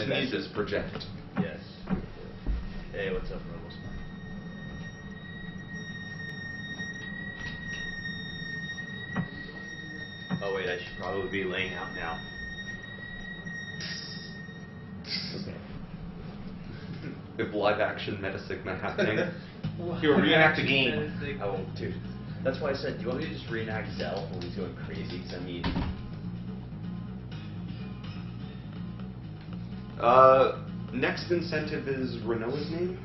sneezes project. Yes. Hey, what's up, Rebels? Oh wait, I should probably be laying out now. If live action Meta Sigma happening. Here, reenact the game. Oh, dude. That's why I said, do you want me to just reenact Zell when he's going crazy? Because I mean... Next incentive is Renoa's name?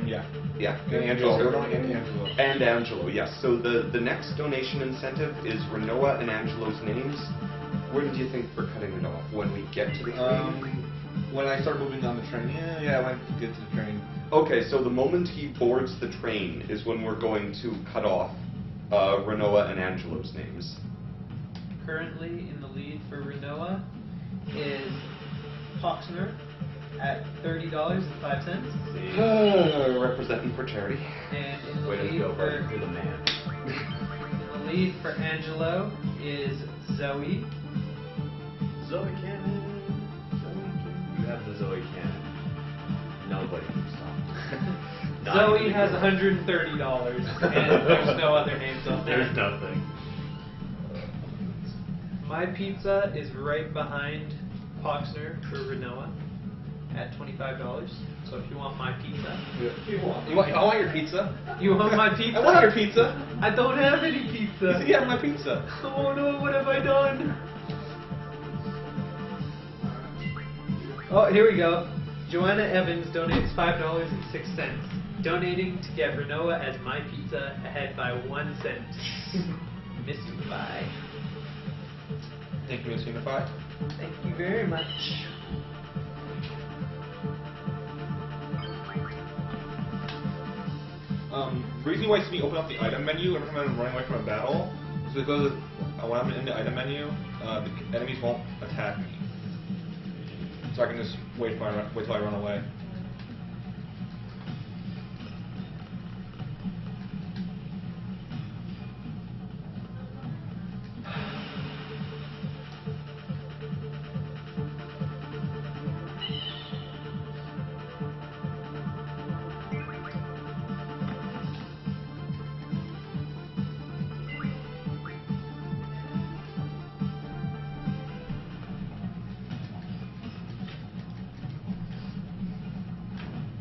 Yeah. Yeah. And Angelo. And Angelo. And Angelo, yes. So the next donation incentive is Renoa and Angelo's names. When do you think we're cutting it off? When we get to the train? When I start moving on the train. Yeah, when I get to the train. Okay, so the moment he boards the train is when we're going to cut off Renoa and Angelo's names. Currently in the lead for Renoa is Poxner at $30.05. Representing for charity. And in the Way to lead go, buddy. for You're the man. in the lead for Angelo is Zoe. Zoe Cannon. You have the Zoe Cannon. Nobody can stop. Not Zoe even has the- $130, and there's no other names on there. There's nothing. My Pizza is right behind Poxner for Renoa at $25. So if you want my pizza, I want your pizza. you want my pizza? I want your pizza. I don't have any pizza. Yeah, my pizza. Oh no, what have I done? Oh, here we go. Joanna Evans donates $5.06, donating to get Renoa as my pizza ahead by 1 cent. Miss you, bye. Thank you, Miss Unify. Thank you very much. The reason why you see me open up the item menu every time I'm running away from a battle is because when I'm in the item menu, the enemies won't attack me. So I can just wait till I run away.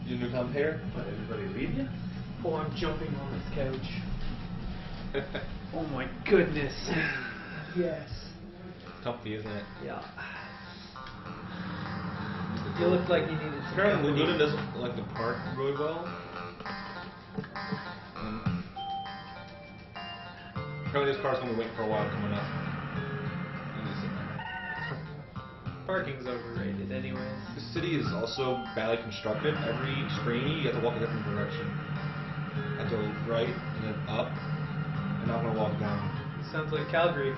You new commentator? Let everybody leave you? Oh, I'm jumping on this couch. Oh my goodness. Yes. Comfy, isn't it? Yeah. You look like you needed some Apparently, company. Luna doesn't like the park really well. Apparently, this car's going to be waiting for a while coming up. Parking's overrated anyways. The city is also badly constructed. Every screen, you have to walk a different direction. I have to go right and then up, and I'm going to walk down. Sounds like Calgary.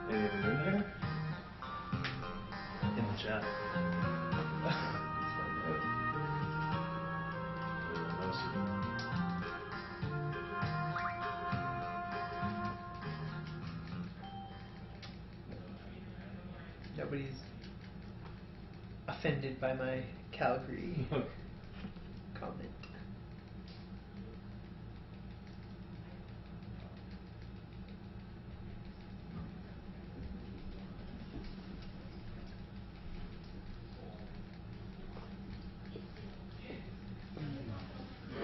Anyone in there? In the chat. Nobody's offended by my Calgary comment.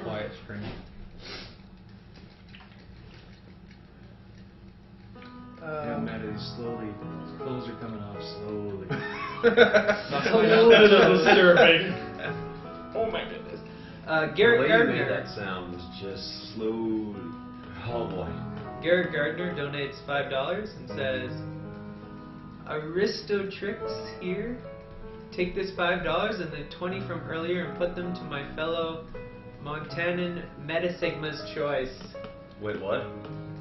Quiet screen. Yeah, Matt is slowly. Clothes are coming off slowly. Disturbing. Oh my goodness. Garrett the way you made Gardner. that sound was just slowly. Oh boy. Garrett Gardner donates $5 and says, Aristotrix here. Take this $5 and the 20 from earlier and put them to my fellow Montanan Metasigma's choice. Wait, what?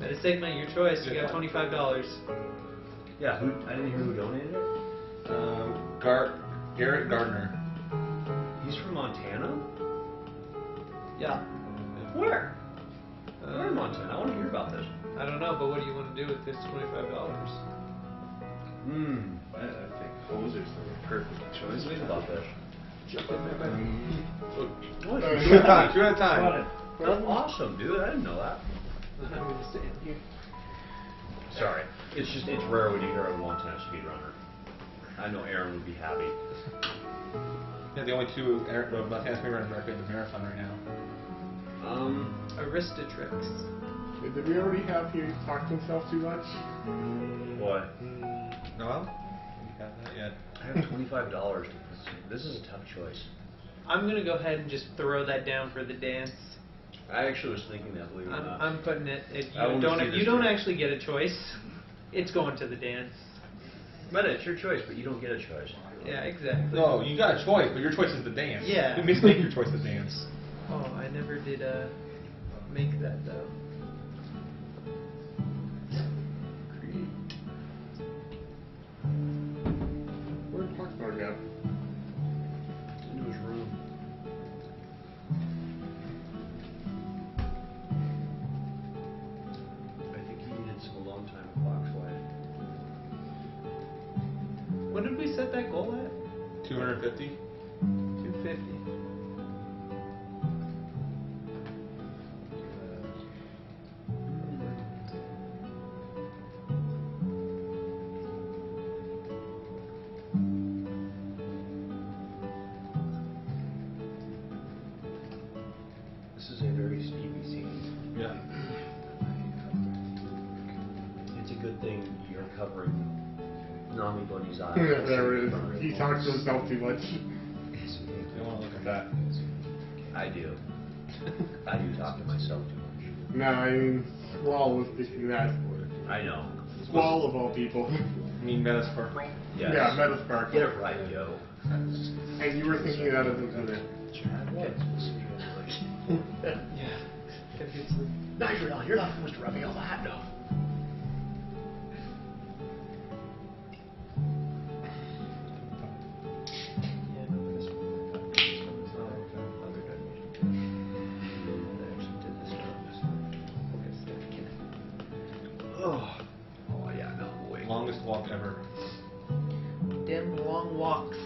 Metasigma, your choice. You got $25. Yeah, who? I didn't hear who donated it. Garrett Gardner. He's from Montana? Yeah. Where? Where in Montana? I want to hear about this. I don't know, but what do you want to do with this $25? I think those are some perfect choices. Think about that. Jump in there, man. What? Two at a time. Two at a time. That's awesome, dude. I didn't know that. I'm going to stand here. Sorry. It's rare when you hear a Montana speedrunner. I know Aaron would be happy. Yeah, the only two Montana speedrunners in America in the marathon right now. Aristatrix. Did we already have he talked to himself too much? What? No? We have that yet. I have $25 to put. This is a tough choice. I'm going to go ahead and just throw that down for the dance. I actually was thinking that, believe it or not. I'm putting it. I wanna see You this don't one. actually get a choice. It's going to the dance. But it's your choice, but you don't get a choice. Yeah, exactly. No, you got a choice, but your choice is the dance. Yeah. You mistake your choice to dance. Oh, I never did make that though. Create. Where'd Foxbar go? Into his room. I think he needed some alone time with Foxwide. What did we set that goal at? 250. 250. This is a very steamy scene. Yeah. It's a good thing you're covering Nami Bunny's eyes. Yeah, there it is. He talks to himself too much. You don't want to look at that. I do. I do talk to myself too much. No, I mean, Squall was thinking that. I know. Squall of all people. You mean Metasparkle? Yes. Yeah, Metasparkle. Get it right, yo. And you were thinking that as a Yeah. Gotta get some. Nigel, you're not supposed to rub me all that, no. Yeah, no, this one. This one's other Oh, yeah, no, I'm awake. Longest walk ever. Them long walks.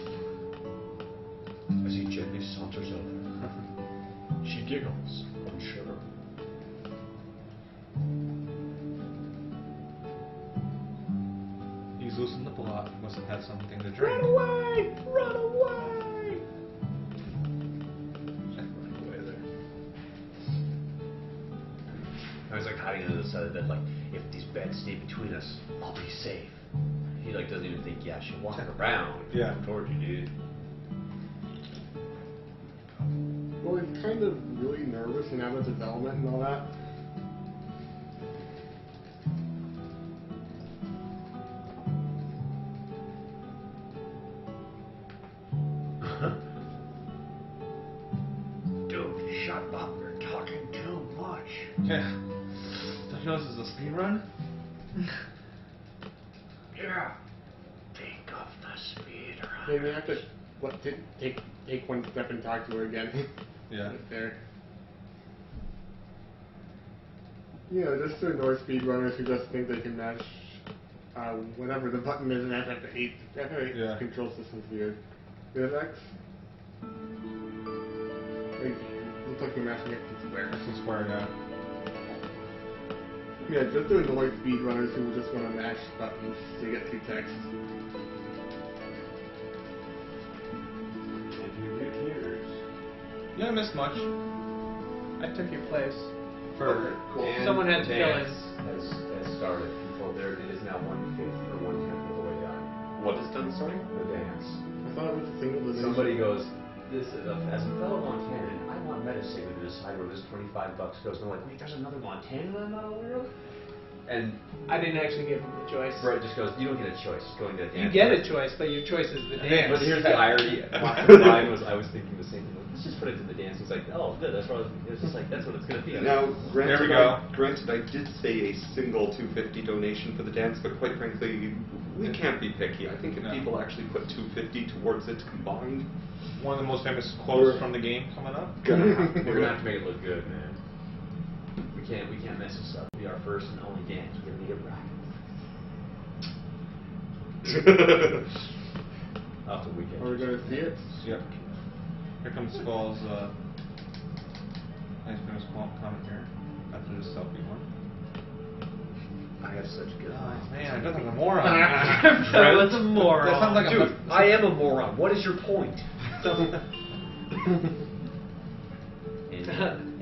As he gently saunters over, she giggles, unsure. He's loosened the plot. Must have had something to drink. away! Run away! Run away there. I was like hiding under the side of the bed, like, if these beds stay between us, I'll be safe. He like doesn't even think, yeah, she'll walk around. Yeah. Towards you, dude. Well, he's kind of really nervous and out of development and all that. Dude, shut up, you're talking too much. Yeah. Don't you know this is a speed run? Yeah. Think of the speed run. Maybe I have to take one step and talk to her again. Yeah. Right there. You know, just to annoy speedrunners who just think they can match whatever the button is in FF8. FF8 Yeah. control system's weird. Is X? Looks like you're matching it to square. That's a square, yeah. Yeah, just to annoy speedrunners who just want to mash buttons to get through text. If you read here's. You haven't missed much. I took your place. For And Someone had to fill dance has started. People, there it is now 1/5 or 1/10 of the way done. What is done starting? The dance. I thought it was a single dimension. Somebody goes, this as a fellow Montanan, I want Metasaber to decide where this $25 goes. And they're like, wait, there's another Montanan I'm not aware of? And I didn't actually give him a choice. Brett just goes, you don't get a choice. It's going to You dance. get a choice, but your choice is the dance. But here's the irony. Mine was, I was thinking the same thing. Like, let's just put it to the dance. He's like, oh, good. That's what it's just like, that's what it's going to be. Now, There we granted, go. granted, I did say a single 250 donation for the dance, but quite frankly, we can't be picky. I think if No. people actually put 250 towards it combined, one of the most famous quotes from the game coming up. gonna happen. We're going to have to make it look good, man. We We can't mess this up. We are first and only dance. We're gonna need a bracket. Off the weekend. Are we going to see it? Yep. Here comes Skull's nice famous comment here after the selfie one. I have such good eyes. Man, I don't have a moron. That was a moron. That sounds like Dude, a I am a moron. What is your point?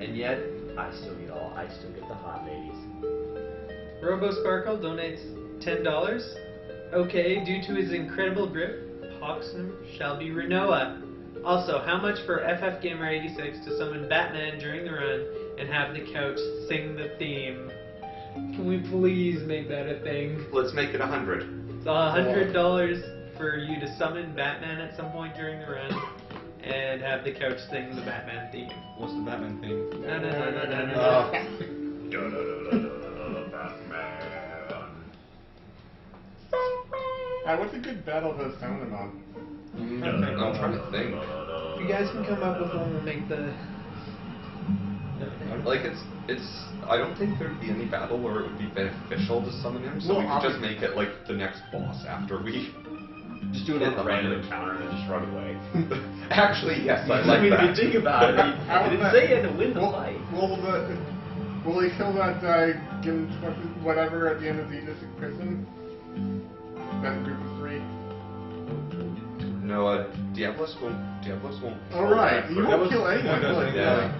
and yet, I still get the hot ladies. RoboSparkle donates $10. Okay, due to his incredible grip, Poxnum shall be Renoa. Also, how much for FFGamer86 to summon Batman during the run and have the couch sing the theme? Can we please make that a thing? Let's make it 100. It's $100 for you to summon Batman at some point during the run and have the couch sing the Batman theme. What's the Batman theme? No, no, no, no, no, no. Batman. What's a good battle to sound them on? I'm trying to think. If you guys can come up with one, we'll make the... Like it's. I don't think there'd be any battle where it would be beneficial to summon him, so Well, we could just make it like the next boss after we. Just do it Hit on a the random 100. encounter and then just run away. Actually, yes, I like I mean, that. if you think about it, How he didn't about- say he had to win the Will- fight. Will he kill that whatever at the end of the Edith prison? That group of 3? No, Diablos won't. Oh right, you won't kill anyone. That was- really. yeah.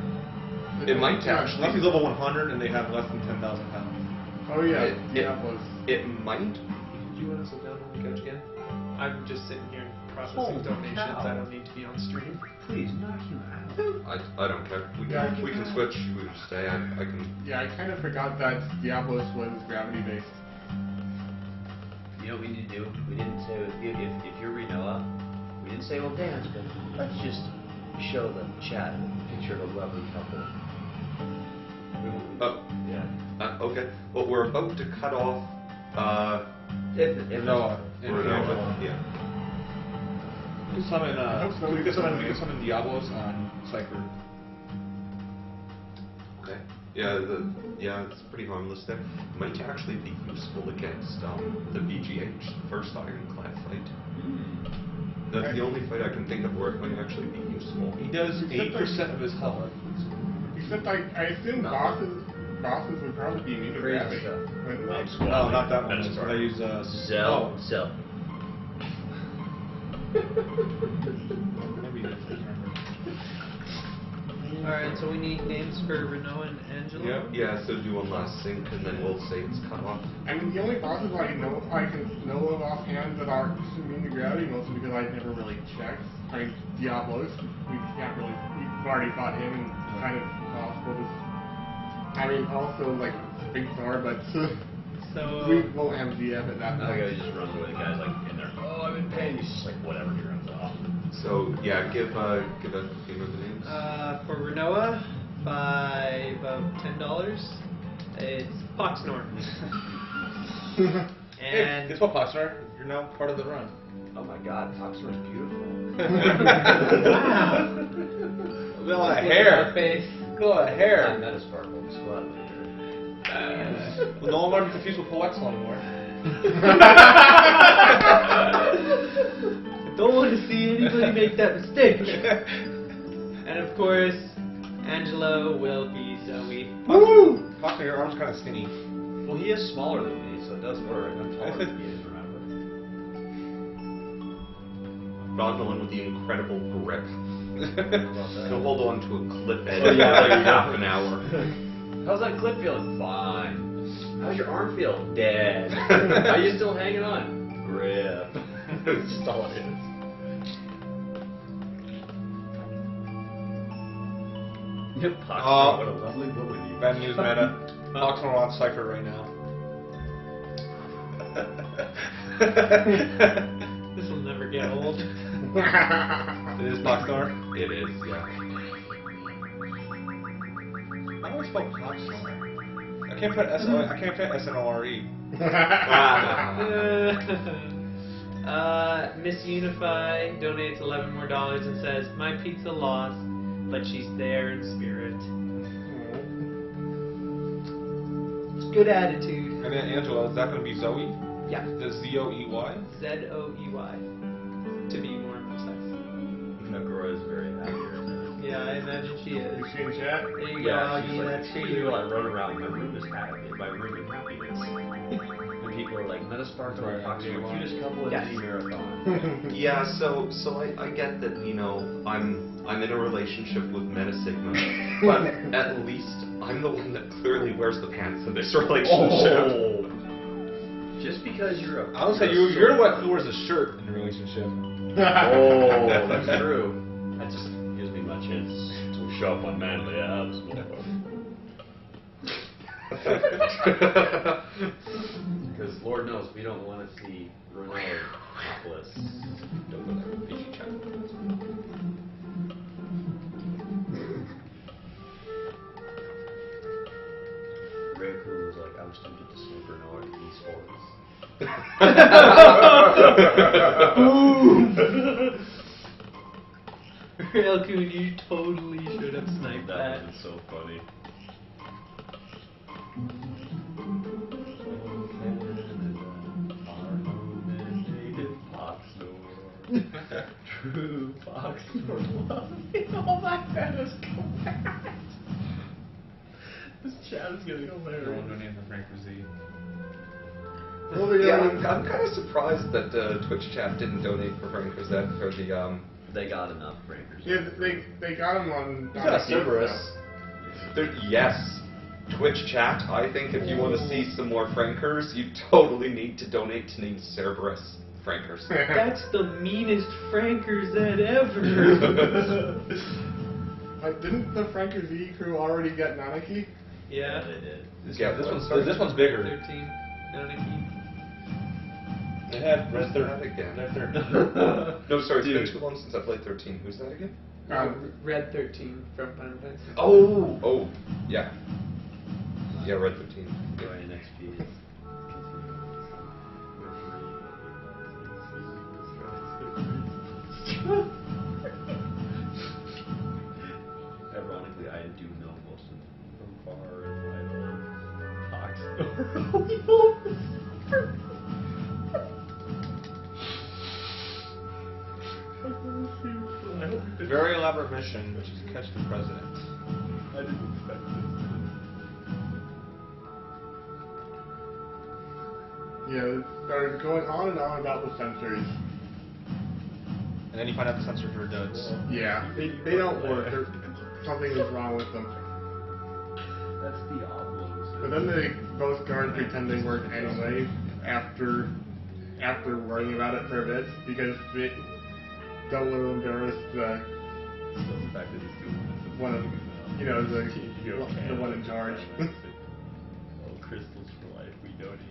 It might actually. Unless he's level 100 and they have less than 10,000 pounds. Oh yeah, It- Diablos. It might. Do you want to sit down on the couch again? I'm just sitting here processing Holy donations. cow. I don't need to be on stream. Please, knock him out. I don't care. We Yeah, can, we can switch. We can stay. I can. Yeah, I kind of forgot that Diablos was gravity based. You know what we need to do? We didn't say, if you're Renoa, we didn't say we'll dance, but let's just show the chat a picture of a lovely couple. Oh, Yeah. okay. Well, we're about to cut off. Noah. Renoa. Yeah. We can summon, hope so. we can summon Diablos on Cypher. Okay. Yeah, it's pretty harmless there. Might actually be useful against the BGH, the first Ironclad fight. That's the only fight I can think of where it might actually be useful. He does 8% of his health. Except I assume bosses would probably be immune to Crazy gravity. stuff. wouldn't they? Oh, not that one. Metaspar. I use Zell. Zell. Maybe it's Alright, so we need names for Renoa and Angelo. Yep. Yeah, so do one last sync, and then we'll say it's cut off. I mean, the only bosses I can know of offhand that are immune to gravity, mostly because I've never really checked. I mean, Diablos, we've already fought him, and it's kind of impossible to. I mean, also like Big Thor, but So we won't have GF at that The point. guy just runs away. The guy's like in there. Oh, I'm in pain. He's just like whatever. He runs off. So yeah, give a few of the names. for Renoa, by about $10, it's Poxnor. Hey, And guess what, Poxner? You're now part of the run. Oh my God, Poxner's beautiful. wow. Look at all that Look at hair. her face. Look at all that hair. I'm Metasparkle. Squad leader. Well, no one might be confused with Polexel anymore. I don't want to see anybody make that mistake. And of course, Angelo will be Zoe. Woo! Poxner, your arm's kind of skinny. Well, he is smaller than me, so it does work. I'm taller than he is, remember? Not the one with the incredible grip. How about that? He'll hold on to a clip edge Oh, yeah, for there like you go. half an hour. How's that clip feeling? Fine. How's your arm feel? Dead. Are you still hanging on? Grip. That's just all it is. Poxner, what a lovely woman you Bad news, Meta. Poxner on Cypher right now. This will never get old. It is Poxner. It is, yeah. I always spell Poxner. I can't fit SNORE. Miss Unify donates $11 more and says, "My pizza lost, but she's there in spirit." good attitude. And then Angela, is that going to be Zoe? Yeah. The Z-O-E-Y? Z-O-E-Y, to be more precise. Nagora is very happy. Yeah, I imagine she is. Is she in chat? There you Yeah, go, she's Augie, like, that's for you you. know, I run around, my room is happy, my room is happiness. When people are like, Metasparkle and Fox are the cutest couple in Yes. any marathon. Yeah, so I get that, you know, I'm in a relationship with Meta Sigma, but at least I'm the one that clearly wears the pants in this relationship. Oh. Just because you're a... I would say you're the one who wears a shirt in a relationship. Oh, that's true. That just gives me my chance to show up on manly abs. Because Lord knows we don't want to see Ronaldo topless. Don't go there. PG chat. Raccoon was like, I was tempted to smoke Ronaldo at esports. Raccoon, you totally should have sniped That that. was so funny. True Fox for love. Oh my goodness, go back. This chat is getting No one hilarious. donating for Frank or Z. Well, Yeah, I'm kind of surprised that Twitch chat didn't donate for Frank Rosette for the They got enough breakers. Yeah, they got him on. He's got a Cerberus. Yes, Twitch chat. I think if you want to see some more Frankers, you totally need to donate to name Cerberus Frankers. That's the meanest Franker Zed ever. Didn't the Franker Z crew already get Nanaki? Yeah. They did. Yeah, This one's bigger. 13. Nanaki. It had Red Who's that again? Red 13. No, sorry, it's been Dude. too long since I played 13. Who's that again? Red 13 from Final Fantasy. Oh, yeah. Yeah, Red 13. Going next piece. Ironically, I do know most of them from far and wide. Very elaborate mission, which is catch the president. I didn't expect this. Yeah, they're going on and on about the sensors. And then you find out the sensors are duds. Yeah, they don't work. Something is wrong with them. That's Diablo. But then they both guard pretend they work anyway after worrying about it for a bit because they don't want to embarrass the The fact that he's doing this. one of the one in charge. Oh, crystals for life, we don't need.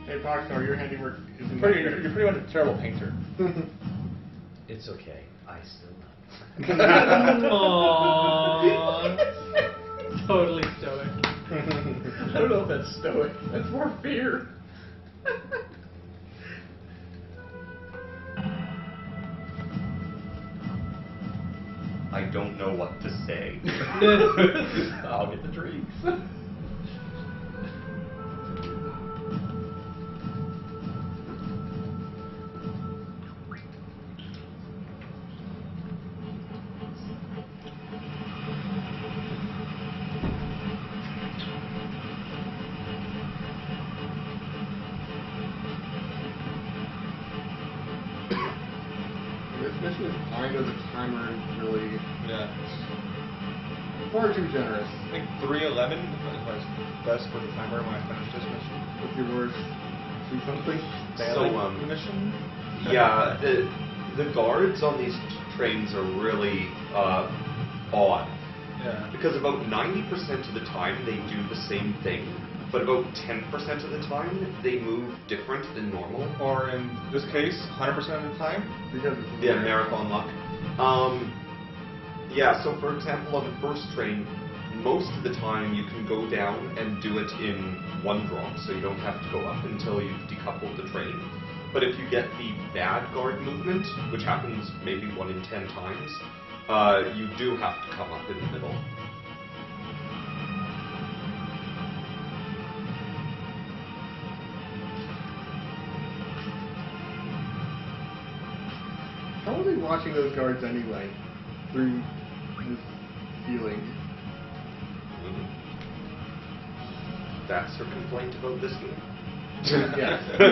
Hey Foxstar, your handiwork is in You're pretty much a terrible painter. It's okay. I still love Aww. Totally stoic. I don't know if that's stoic. That's more fear. I don't know what to say. I'll get the drinks. This mission is kind of the timer is really Yeah. far too generous. I think 3:11 was best for the timer when I finished this mission. What's your worst? See something? So, mission? Yeah, the guards on these trains are really odd. Yeah. Because about 90% of the time they do the same thing, but about 10% of the time they move different than normal. Or in this case, 100% of the time. Because it's Yeah, marathon luck. Yeah, so for example, on the first train, most of the time you can go down and do it in one drop, so you don't have to go up until you've decoupled the train. but if you get the bad guard movement, which happens maybe 1 in 10 times, you do have to come up in the middle. How are they watching those guards anyway? Through this ceiling. That's her complaint about this game. Yes. This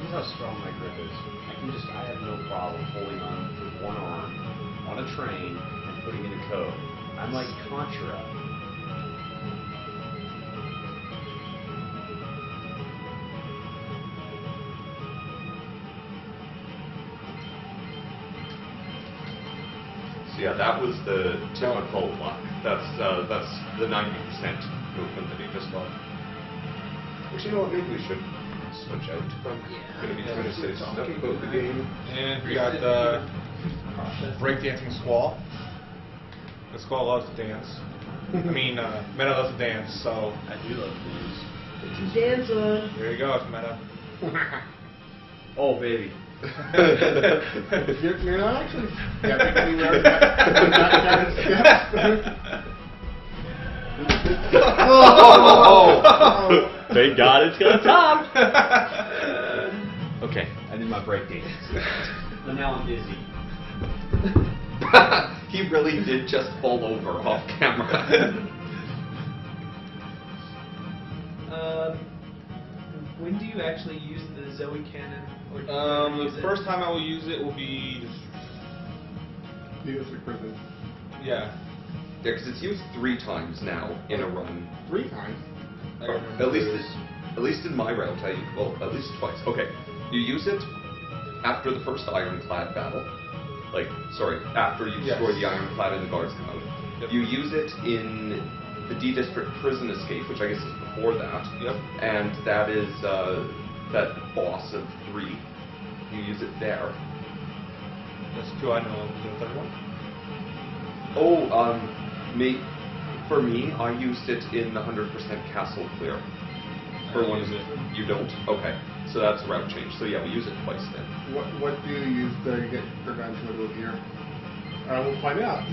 is how strong my grip is. I have no problem holding on with one arm on a train and putting in a code. I'm like Contra. So yeah, that was the typical luck. That's the 90% movement that he just got. Which, you know what, maybe we should switch out. I'm going to be trying to say stuff about the game. And we got breakdancing Squall. The Squall loves to dance. I mean, Meta loves to dance, so I do love these. there you go, it's Meta. Oh, baby. You're not actually stepping anywhere. That Oh! Thank God it's gonna top! Okay. I did my breakdance. And now I'm dizzy. He really did just fall over off camera. When do you actually use the Zoe cannon? Or do you use The it? first time I will use it will be, District prison. yeah. Yeah, because it's used 3 times now in a run. 3 times. I don't remember At least, what it is. at least in my route, at least twice. Okay, you use it after the first ironclad battle. After you destroy Yes. the ironclad and the guards come out. Yep. You use it in the D District prison escape, which I guess is before that. Yep. And that is that boss of 3. You use it there. That's 2 I know of. Is there a third one? Oh, for me, I used it in the 100% castle clear. For don't one, use it. you don't? Okay, so that's a route change. So yeah, we use it twice then. What do you use to get prevent to move here? We'll find out.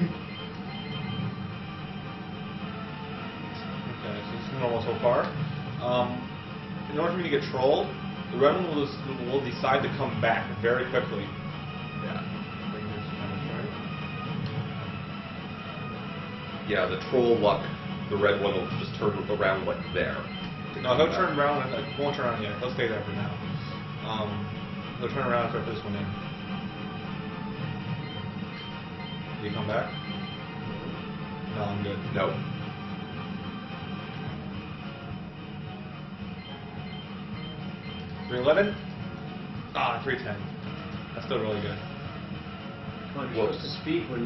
Okay, so this is normal so far. In order for me to get trolled, the Revenant will decide to come back very quickly. Yeah. Yeah, the troll luck, the red one will just turn around like there. No, he'll turn around. Won't turn around yet. He'll stay there for now. He'll turn around after I put this one in. Did he come back? No, I'm good. No. $311? Ah, $310. That's still really good. Well, you're supposed to speak when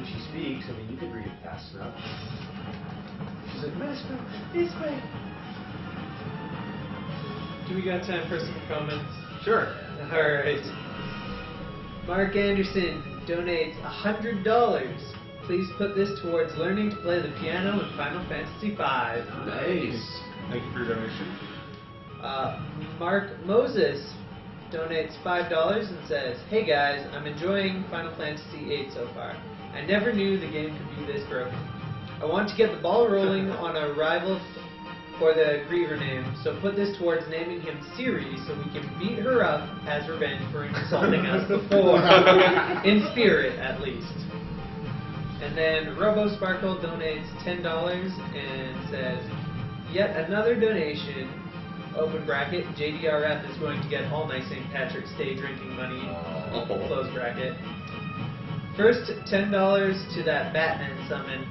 she speaks. I mean, you could read it fast enough. She's like, Master, it's me. Do we got time for some comments? Sure. Alright. Mark Anderson donates $100. Please put this towards learning to play the piano in Final Fantasy V. Nice. Thank you for your donation. Mark Moses donates $5 and says, "Hey guys, I'm enjoying Final Fantasy VIII so far. I never knew the game could be this broken. I want to get the ball rolling on a rival for the Griever name, so put this towards naming him Siri so we can beat her up as revenge for insulting us before, in spirit at least." And then Robo Sparkle donates $10 and says, "Yet another donation, open bracket, JDRF is going to get all my St. Patrick's Day drinking money, close bracket. First, $10 to that Batman summon.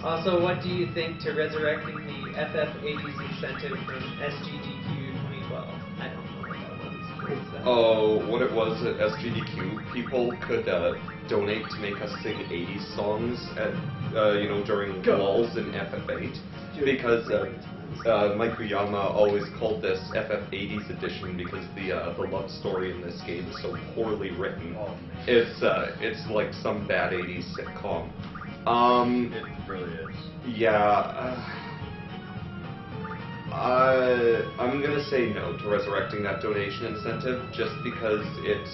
Also, what do you think to resurrecting the FF80s incentive from SGDQ 2012? I don't know what that was. What's that? Oh, what it was at SGDQ, people could donate to make us sing 80s songs at, during lulls in FF8, because Mike Uyama always called this FF80s edition because the love story in this game is so poorly written. It's like some bad 80s sitcom. It really is. Yeah. I'm gonna say no to resurrecting that donation incentive just because it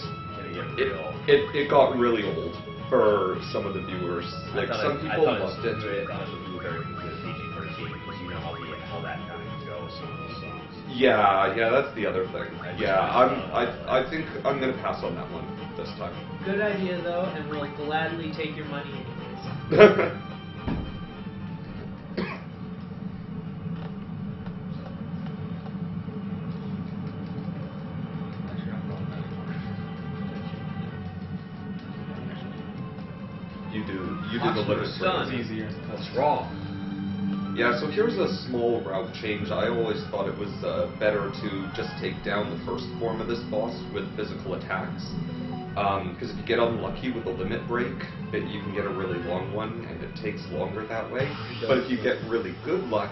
got really old for some of the viewers. Like some people loved it. I thought it was a very good PG-13 because you know how that kind of goes. Some of those songs. Yeah, that's the other thing. Yeah, I think I'm gonna pass on that one this time. Good idea though, and we'll gladly take your money anyways. You do the limit Done. break. It's easier. What's wrong? Yeah, so here's a small route change. I always thought it was better to just take down the first form of this boss with physical attacks. Because if you get unlucky with the limit break, you can get a really long one, and it takes longer that way. But if you get really good luck,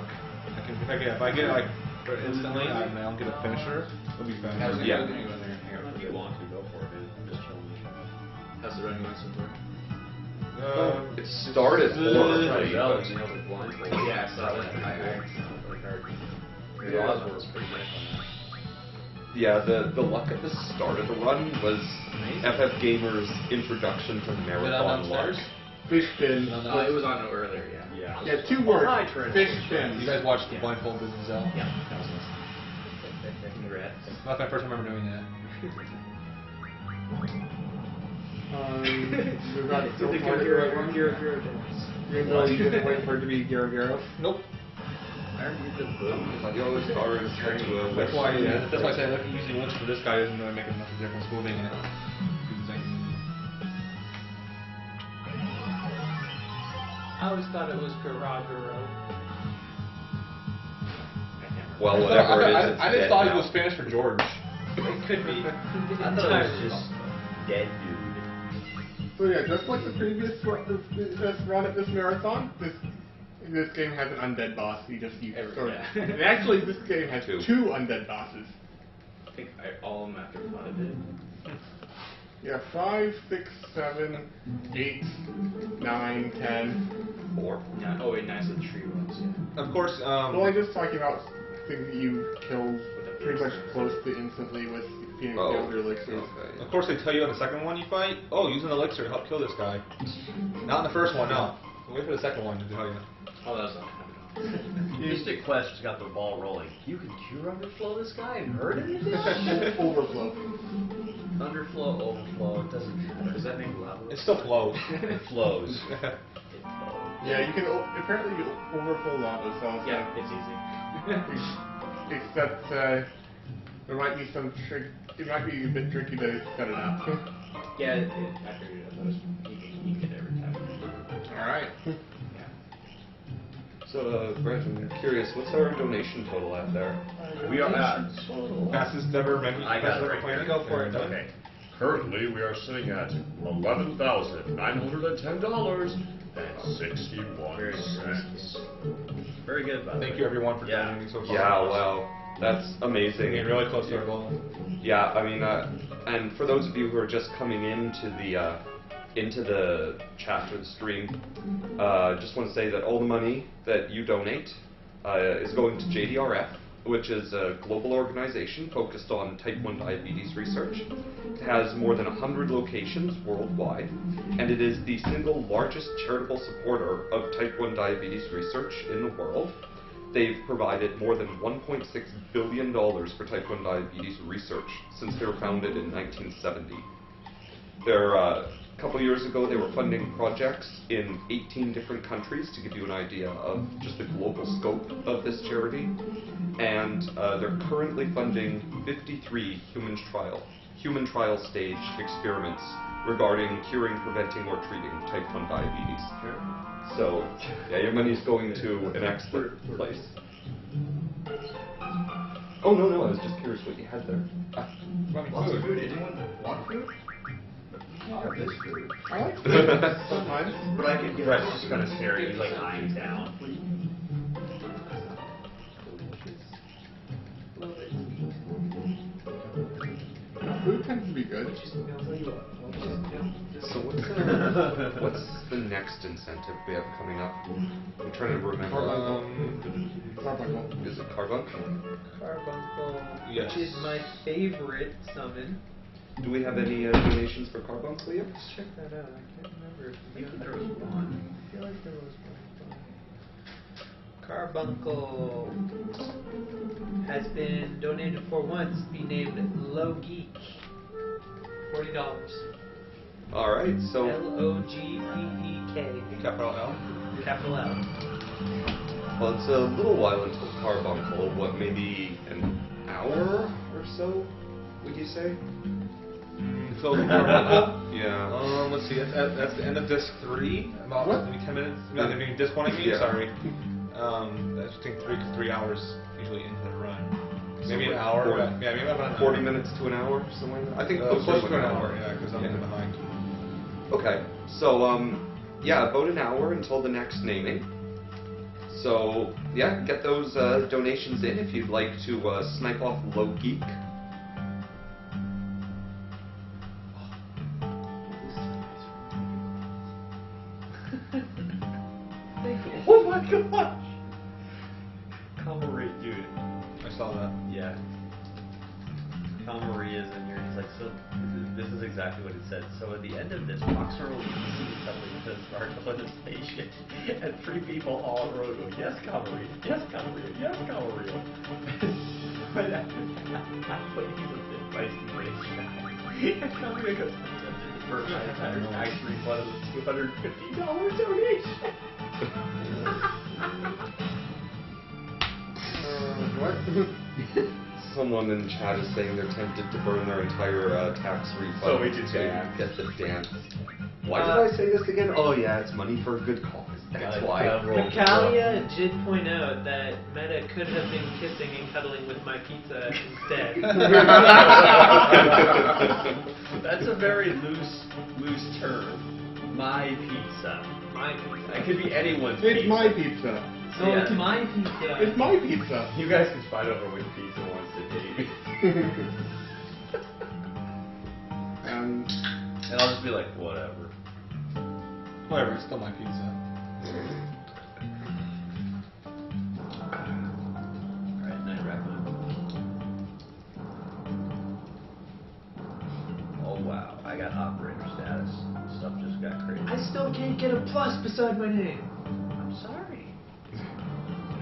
If I get like instantly, and I don't get a finisher, it'll be fast. Yeah. If you want to, go for it, dude. I'm just chilling. How's the running license work? it started horribly. Bells, you know, the blindfold. Yeah, I saw that. I really hard. The Oswald's pretty nice on that. Yeah, the luck at the start of the run was FF Gamer's introduction to marathon luck. Fish spin. Oh, it was on earlier, yeah. Yeah. Yeah, 2 words. Hi, Trent. Fish spin. You guys watched the blindfold business Zell? Yeah, that was nice. Congrats. That's my first time ever doing that. We've got so The far Giro to Giro dance. Even though you didn't wait for it to be Giro Giro. Nope. You always thought it was head to a That's why. That's why I say using looks for this guy isn't really making much of a difference moving it. I always thought it was Garagero. Well, whatever it is, it's I just dead thought now. he was Spanish for George. It could be. I thought it was just dead dude. So yeah, just like the previous this run at this marathon, this game has an undead boss. You sort of. Yeah. And actually, this game has Two. 2 undead bosses. I think all of them after fun did. Yeah, 5, 6, 7, 8, 9, 10. 4. Yeah. Oh wait, nice with the tree ones. Yeah. Of course. Well, I'm just talking about things that you kill pretty much close to instantly with Phoenix Oh, Gold elixirs. okay. Of course, they tell you in the second one you fight, oh, use an elixir to help kill this guy. Not in the first one, no. Wait for the second one to tell you. Oh, that was not Mystic Quest just got the ball rolling. You can cure underflow this guy and hurt him? Overflow. Underflow, overflow, it doesn't matter. Does that make lava? It still flows. It flows. It flows. Yeah, you can apparently you overflow lava, so Yeah, it's easy. except there might be some trick. It might be a bit tricky to set it up. Yeah, I figured it was. You can every time. All right. Yeah. So, Brent, I'm curious, what's our donation total out there? We are Fastest ever menu. I got it right plan. here. Go for it. Okay. Currently, we are sitting at $11,910.61. Very good, by the way. Thank you everyone for Yeah. donating so far. Yeah, wow, that's amazing. Getting really close to our goal. Yeah, I mean, and for those of you who are just coming into the chat or the stream, just want to say that all the money that you donate is going to JDRF, which is a global organization focused on type 1 diabetes research. It has more than 100 locations worldwide, and it is the single largest charitable supporter of type 1 diabetes research in the world. They've provided more than $1.6 billion for type 1 diabetes research since they were founded in 1970. A couple years ago, they were funding projects in 18 different countries, to give you an idea of just the global scope of this charity. And they're currently funding 53 human trial stage experiments regarding curing, preventing, or treating type 1 diabetes. So, yeah, your money's going to an excellent place. Oh, no, I was just curious what you had there. Lots of food. Anyone want food? I like food sometimes. But I could get it's just kind of scary. He's like eyeing down. Food tends to be be good. So what's the next incentive we have coming up? I'm trying to remember. Carbuncle. Is it Carbuncle? Carbuncle, Yes. which is my favorite summon. Do we have any donations for Carbuncle yet? Let's check that out. I can't remember. I think there was one. I feel like there was one. Carbuncle has been donated for once. Be named Low Geek. $40. Alright, so LOGPEK. Capital L. Capital L. well, it's a little while until Carbuncle. What, maybe an hour or so, would you say? So the Carbuncle. Yeah. Let's see. That's the end of disc 3. About What? maybe 10 minutes. No, I mean disc 1. I mean, Yeah. sorry. That's I think 3 hours usually into the run. Maybe an like hour. 40 Yeah, maybe about an 40 hour. minutes to an hour, something like that. I think Close closer to an hour. Yeah, because I'm Yeah. behind. Okay, so yeah, about an hour until the next naming. So yeah, get those donations in if you'd like to snipe off Low Geek. Oh my gosh! Calmarie, dude. I saw that. Yeah. Calmarie is in here. He's like, so this is exactly what it said. So at the end of this, Proxer will see something to start on the station, and 3 people all wrote, yes, Calmarie, yes, Calmarie, yes, Calmarie. But halfway he's a bit feisty race guy. And Calmarie goes, for my entire tax refund of $250 donation. What? Someone in chat is saying they're tempted to burn their entire tax refund So we can to dance. get the dance. Why did I say this again? Oh yeah, it's money for a good cause. That's why. Micalia and Jid point out that Meta could have been kissing and cuddling with my pizza instead. That's a very loose term. My pizza. My pizza. It could be anyone's It's pizza. my pizza. No, Yeah. it's my pizza. It's my pizza. You guys can fight over which pizza wants to date. And And I'll just be like, whatever. Whatever. It's still my pizza. Alright, night raccoon. Oh wow, I got operator status. Stuff just got crazy. I still can't get a plus beside my name. I'm sorry.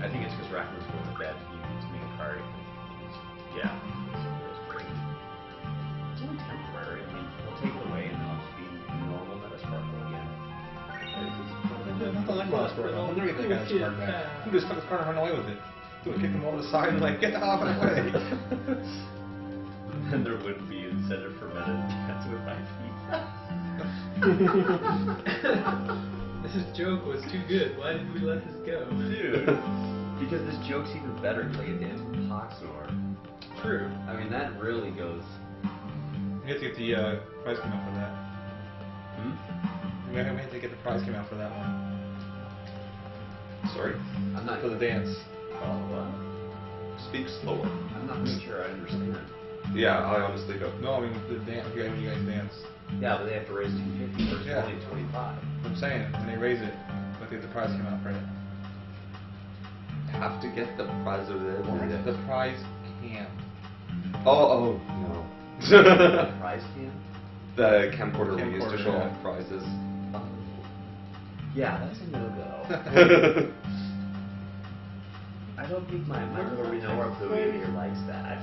I think it's because Raccoon's going to bed. He needs to make a party. Yeah. That's great. It's only temporary. I mean, he'll take it away and I'll just be normal Metasparkle again. Nothing like Mossberg. I'll never get that kind of spark back. Who just took his car and run away with it? Do it, kick him over the side and like, get the hell out of the way. Then there wouldn't be incentive for Meta to dance with my pizza. This joke was too good. Why did we let this go? Dude. Because this joke's even better because I get dance with Poxnor. True. I mean, that really goes. We have to get the prize came out for that. We have to get the prize came out for that one. Sorry. I'm not For the dance. Oh, what? Speak slower. I'm not really sure I understand. Yeah, I honestly don't. No, I mean the dance. You guys dance. Yeah, but they have to raise 250 versus Yeah. only 25. I'm saying when they raise it, but the prize came out for it. Have to get the prize of The prize can. Oh no. Prize can? The camcorder we used to Camcorder, show yeah. off prizes. Yeah, that's a no-go. I don't think my little Renoir Bluey here likes that.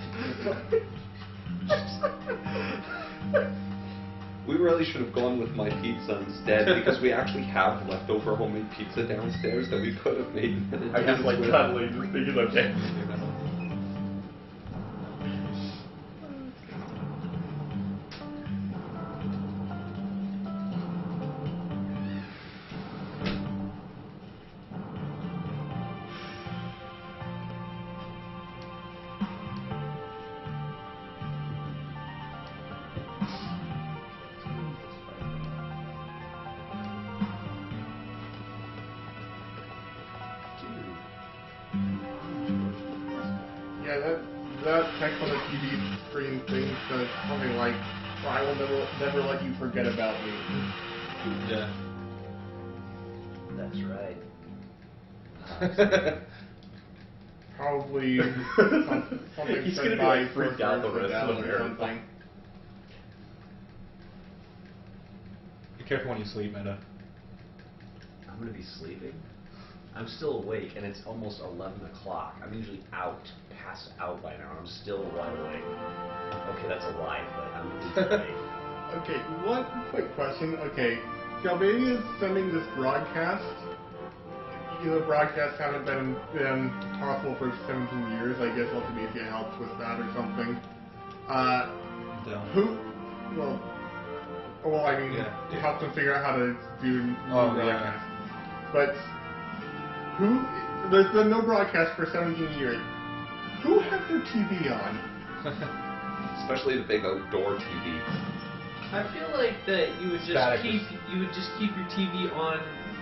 We really should have gone with my pizza instead because we actually have leftover homemade pizza downstairs that we could have made. I just like cuddling, just thinking of that. yeah, that text on the TV screen thing says something like or I will never let you forget about me. Yeah. That's right. Probably something He's said gonna be, by like, freaked out the Sorcerer rest of the Dallas or marathon. something. Be careful when you sleep, Meta. I'm going to be sleeping. I'm still awake, and it's almost 11 o'clock. I'm usually passed out by now, and I'm still wide awake. Okay, that's a lie, but I'm awake. Okay, one quick question. Okay, Galbadia is sending this broadcast. The broadcasts haven't been possible for 17 years. I guess Ultimate helps with that or something. Who? Well, I mean, Yeah. help them figure out how to do new Oh, broadcasts. But who? There's been no broadcast for 17 years. Who has their TV on? Especially the big outdoor TV. I feel like that you would Static just keep your TV on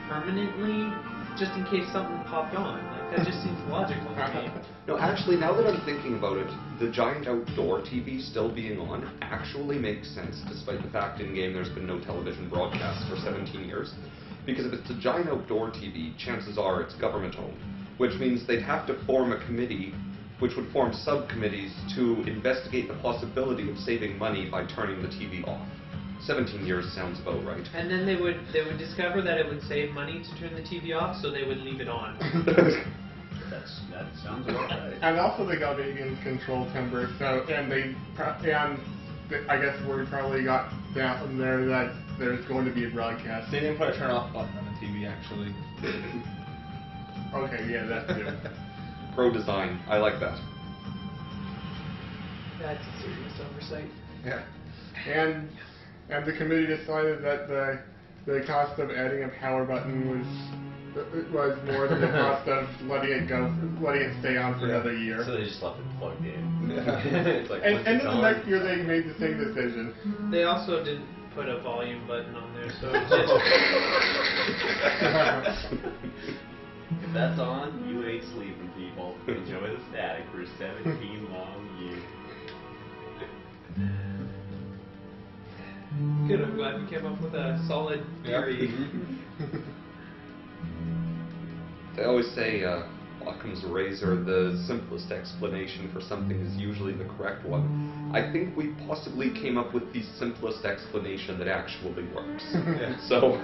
permanently, just in case something popped on. Like that just seems logical to me. No, actually, now that I'm thinking about it, the giant outdoor TV still being on actually makes sense, despite the fact in-game there's been no television broadcasts for 17 years. Because if it's a giant outdoor TV, chances are it's government-owned, which means they'd have to form a committee, which would form subcommittees to investigate the possibility of saving money by turning the TV off. 17 years sounds about right. And then they would discover that it would save money to turn the TV off, so they would leave it on. That sounds about right. And also the Galbadians control Timber, so I guess we probably got down there that there's going to be a broadcast. They didn't put a turn off button on the TV, actually. Okay, yeah, that's good. Pro design, I like that. That's a serious oversight. Yeah. And the committee decided that the cost of adding a power button was more than the cost of letting it stay on for another year. So they just left it plugged in. Yeah. It's like, And once then it's the on- next year they made the same decision. They also didn't put a volume button on there, so it's just If that's on, you ain't sleeping, people. Enjoy the static for 17 long years. good. I'm glad we came up with a solid theory. They always say, Occam's razor, the simplest explanation for something is usually the correct one. I think we possibly came up with the simplest explanation that actually works. Yeah. So,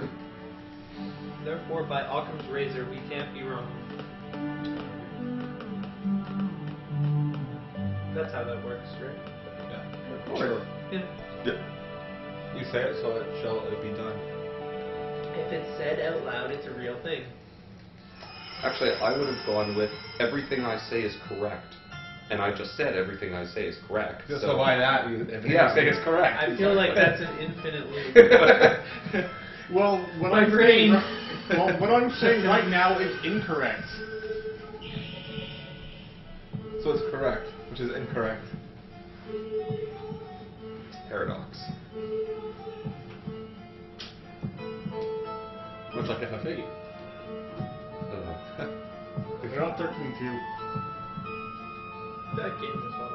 Therefore, by Occam's razor, we can't be wrong. That's how that works, right? Yeah. Sure. Yeah. You say it, so it shall it be done. If it's said out loud, it's a real thing. actually, I would have gone with everything I say is correct. And I just said everything I say is correct. So by that, everything Yeah. you say is correct. I feel like that's an infinitely. Well, what My I'm brain. saying, well, what I'm saying right now is incorrect. So it's correct, which is incorrect. Paradox. Much like FF8. They're all 13-2. That game as well.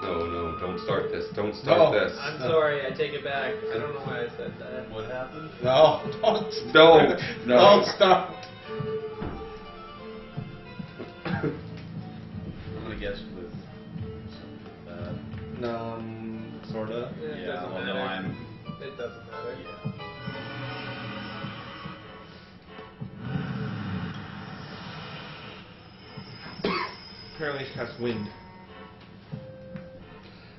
No, don't start this. Don't start No. this. I'm sorry, I take it back. I don't know why I said that. What happened? No, don't. No, no. Don't stop. I'm gonna guess with something bad. Sorta. It Yeah, doesn't although matter. I'm. It doesn't matter. Yeah. Apparently she has wind.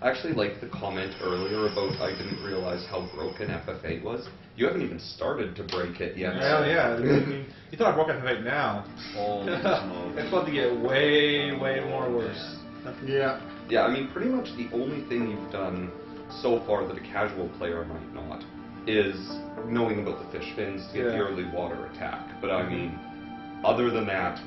I actually liked the comment earlier about I didn't realize how broken FF8 was. You haven't even started to break it yet. Hell yeah. I mean, you thought I broke FF8 now. Holy smoke. It's about to get way, way more worse. Yeah. Yeah, I mean, pretty much the only thing you've done so far that a casual player might not is knowing about the fish fins to get the Yeah. early water attack. But I mean, other than that,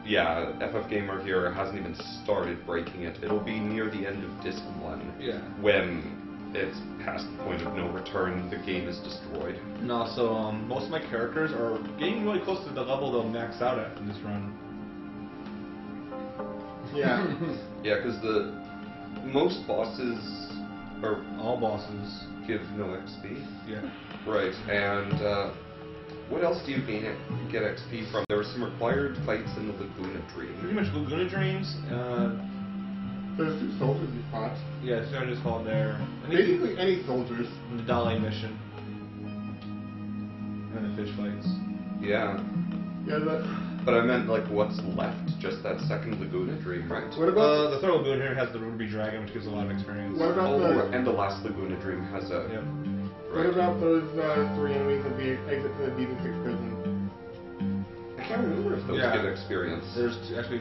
yeah, FF Gamer here hasn't even started breaking it. It'll be near the end of Disc 1 Yeah. when it's past the point of no return, the game is destroyed. And also, most of my characters are getting really close to the level they'll max out at in this run. Yeah. Yeah, because the most bosses or All bosses. give no XP. Yeah. Right, and what else do you get XP from? There were some required fights in the Laguna Pretty Dream. much Laguna Dreams. There's 2 soldiers you fought. Yeah, so I just called there. Basically any soldiers. The Dale mission. And the fish fights. Yeah, Yeah, but I meant like what's left, just that second Laguna Dream, right? what about The third Laguna here has the Ruby Dragon, which gives a lot of experience. what about Oh, the and the last Laguna Dream has a... Yep. what Right. about those 3 enemies at the exit to the Demon 6 prison? I can't remember if those Yeah. give experience. There's actually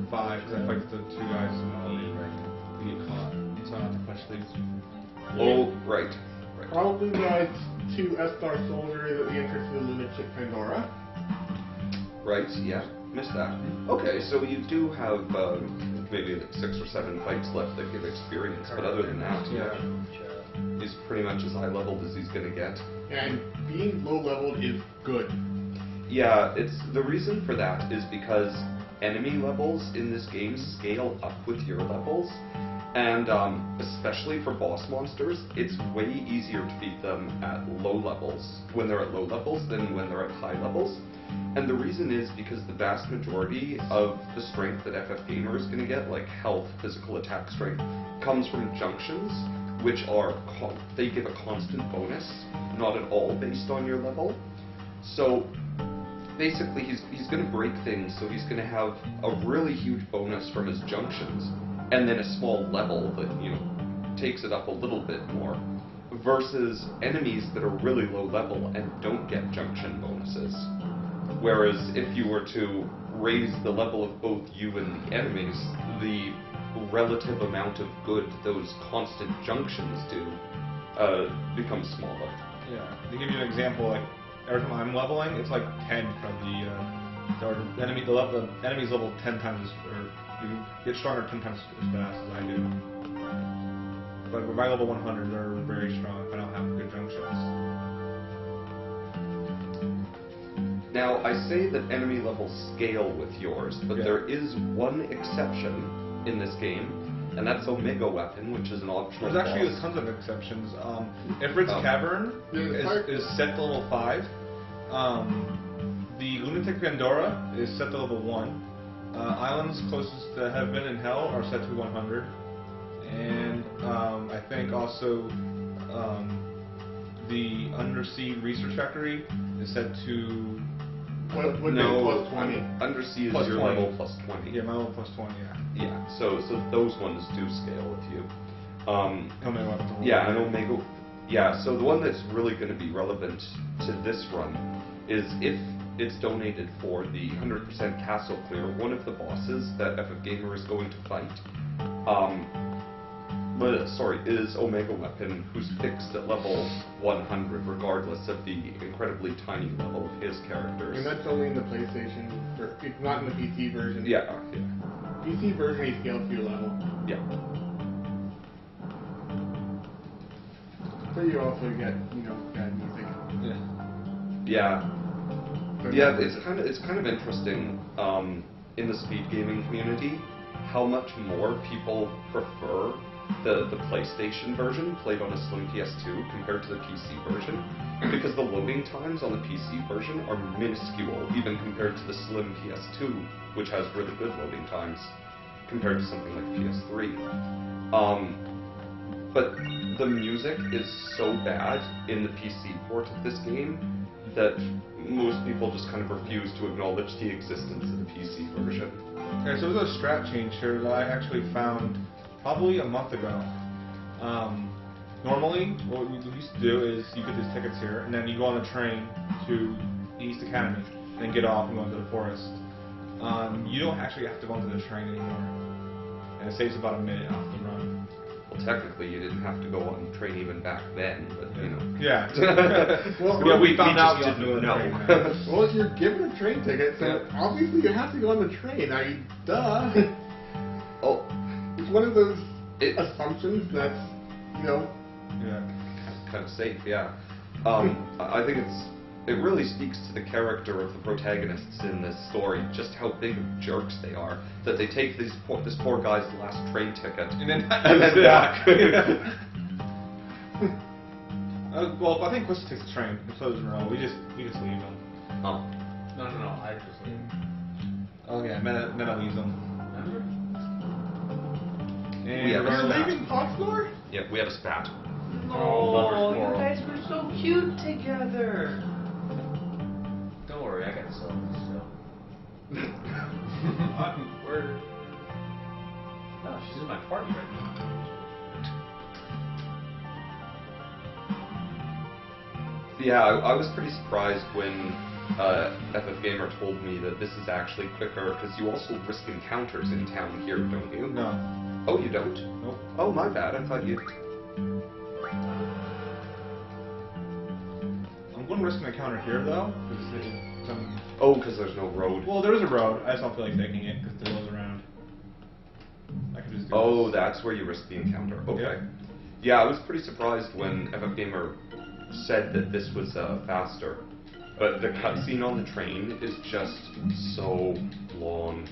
5, because I fight the 2 guys while they get caught. So I have to punch these. Oh, right. Right. Probably the 2 S-Star soldiers at the entrance to the lunatic Pandora. Right, yeah. Missed that. Okay, so you do have maybe like 6 or 7 fights left that give experience, but other than that, Yeah. he's pretty much as high leveled as he's gonna get. And being low leveled is good. Yeah, it's the reason for that is because enemy levels in this game scale up with your levels, and especially for boss monsters, it's way easier to beat them at low levels when they're at low levels than when they're at high levels. And the reason is because the vast majority of the strength that FF Gamer is going to get, like health, physical attack strength, comes from junctions, which are they give a constant bonus, not at all based on your level. So basically, he's going to break things, so he's going to have a really huge bonus from his junctions, and then a small level that takes it up a little bit more. Versus enemies that are really low level and don't get junction bonuses. Whereas if you were to raise the level of both you and the enemies, the relative amount of good those constant junctions do becomes smaller. Yeah. To give you an example, like every time I'm leveling, it's like 10 from the enemy. The enemy's level 10 times, or you get stronger 10 times as fast as I do. But by level 100, they're very strong if I don't have good junctions. Now, I say that enemy levels scale with yours, but Yeah. there is one exception in this game, and that's Omega Weapon, which is an optional There's actually boss. tons of exceptions. Ifrit's Oh. Cavern Yeah, is set to level 5. The Lunatic Pandora is set to level 1. Islands closest to Heaven and Hell are set to 100. And I think also the Undersea Research Factory is set to... What would No, be plus 20? Undersea is Plus your 20. level plus 20. Yeah, my level plus 20, yeah. Yeah, so those ones do scale with you. Omega Weapons are Yeah, level and Omega. Yeah, so the one that's really going to be relevant to this run is if it's donated for the 100% castle clear, one of the bosses that FF Gamer is going to fight, is Omega Weapon, who's fixed at level 100, regardless of the incredibly tiny level of his characters. And that's only in the PlayStation. It's not in the PC version. Yeah, PC version he scales to your level. yeah. But you also get, bad music. Yeah. Yeah. Yeah, it's kind of interesting in the speed gaming community how much more people prefer the PlayStation version played on a slim PS2 compared to the PC version, because the loading times on the PC version are minuscule even compared to the slim PS2, which has really good loading times compared to something like PS3. But the music is so bad in the PC port of this game that most people just kind of refuse to acknowledge the existence of the PC version. Okay, so there's a strat change here that I actually found probably a month ago. Normally, what we used to do is you get these tickets here, and then you go on the train to East Academy, and then get off and go into the forest. You don't actually have to go into the train anymore, and it saves about a minute off the run. Well, technically, you didn't have to go on the train even back then, but you know. Yeah. Well, Yeah, we found just out you have to didn't go on the know. train now. Well, you're given a train ticket, so obviously you have to go on the train. Duh. Oh, It's one of those It- assumptions that's, Yeah. kind of safe, yeah. I think it really speaks to the character of the protagonists in this story, just how big of jerks they are, that they take this poor guy's last train ticket And then and then back. Well, I think Chris takes the train. So does Monroe. We just leave them. Oh. No, I just leave. Oh yeah, Meta leaves them. Remember? And We have a You're spat. leaving Foxglore? Yeah, we have a spat. Oh, you guys were so cute together. Don't worry, I got sold still. Word. No, she's in my party right now. Yeah, I was pretty surprised when FF Gamer told me that this is actually quicker because you also risk encounters in town here, don't you? No. Oh, you don't? Nope. Oh, my bad. I thought you. I'm going to risk an encounter here though. Oh, because there's no road. Well, there is a road. I just don't feel like taking it because there was around. I could just do Oh, this. that's where you risk the encounter. Okay. Yeah. Yeah, I was pretty surprised when FF Gamer said that this was faster. But the cutscene on the train is just so long.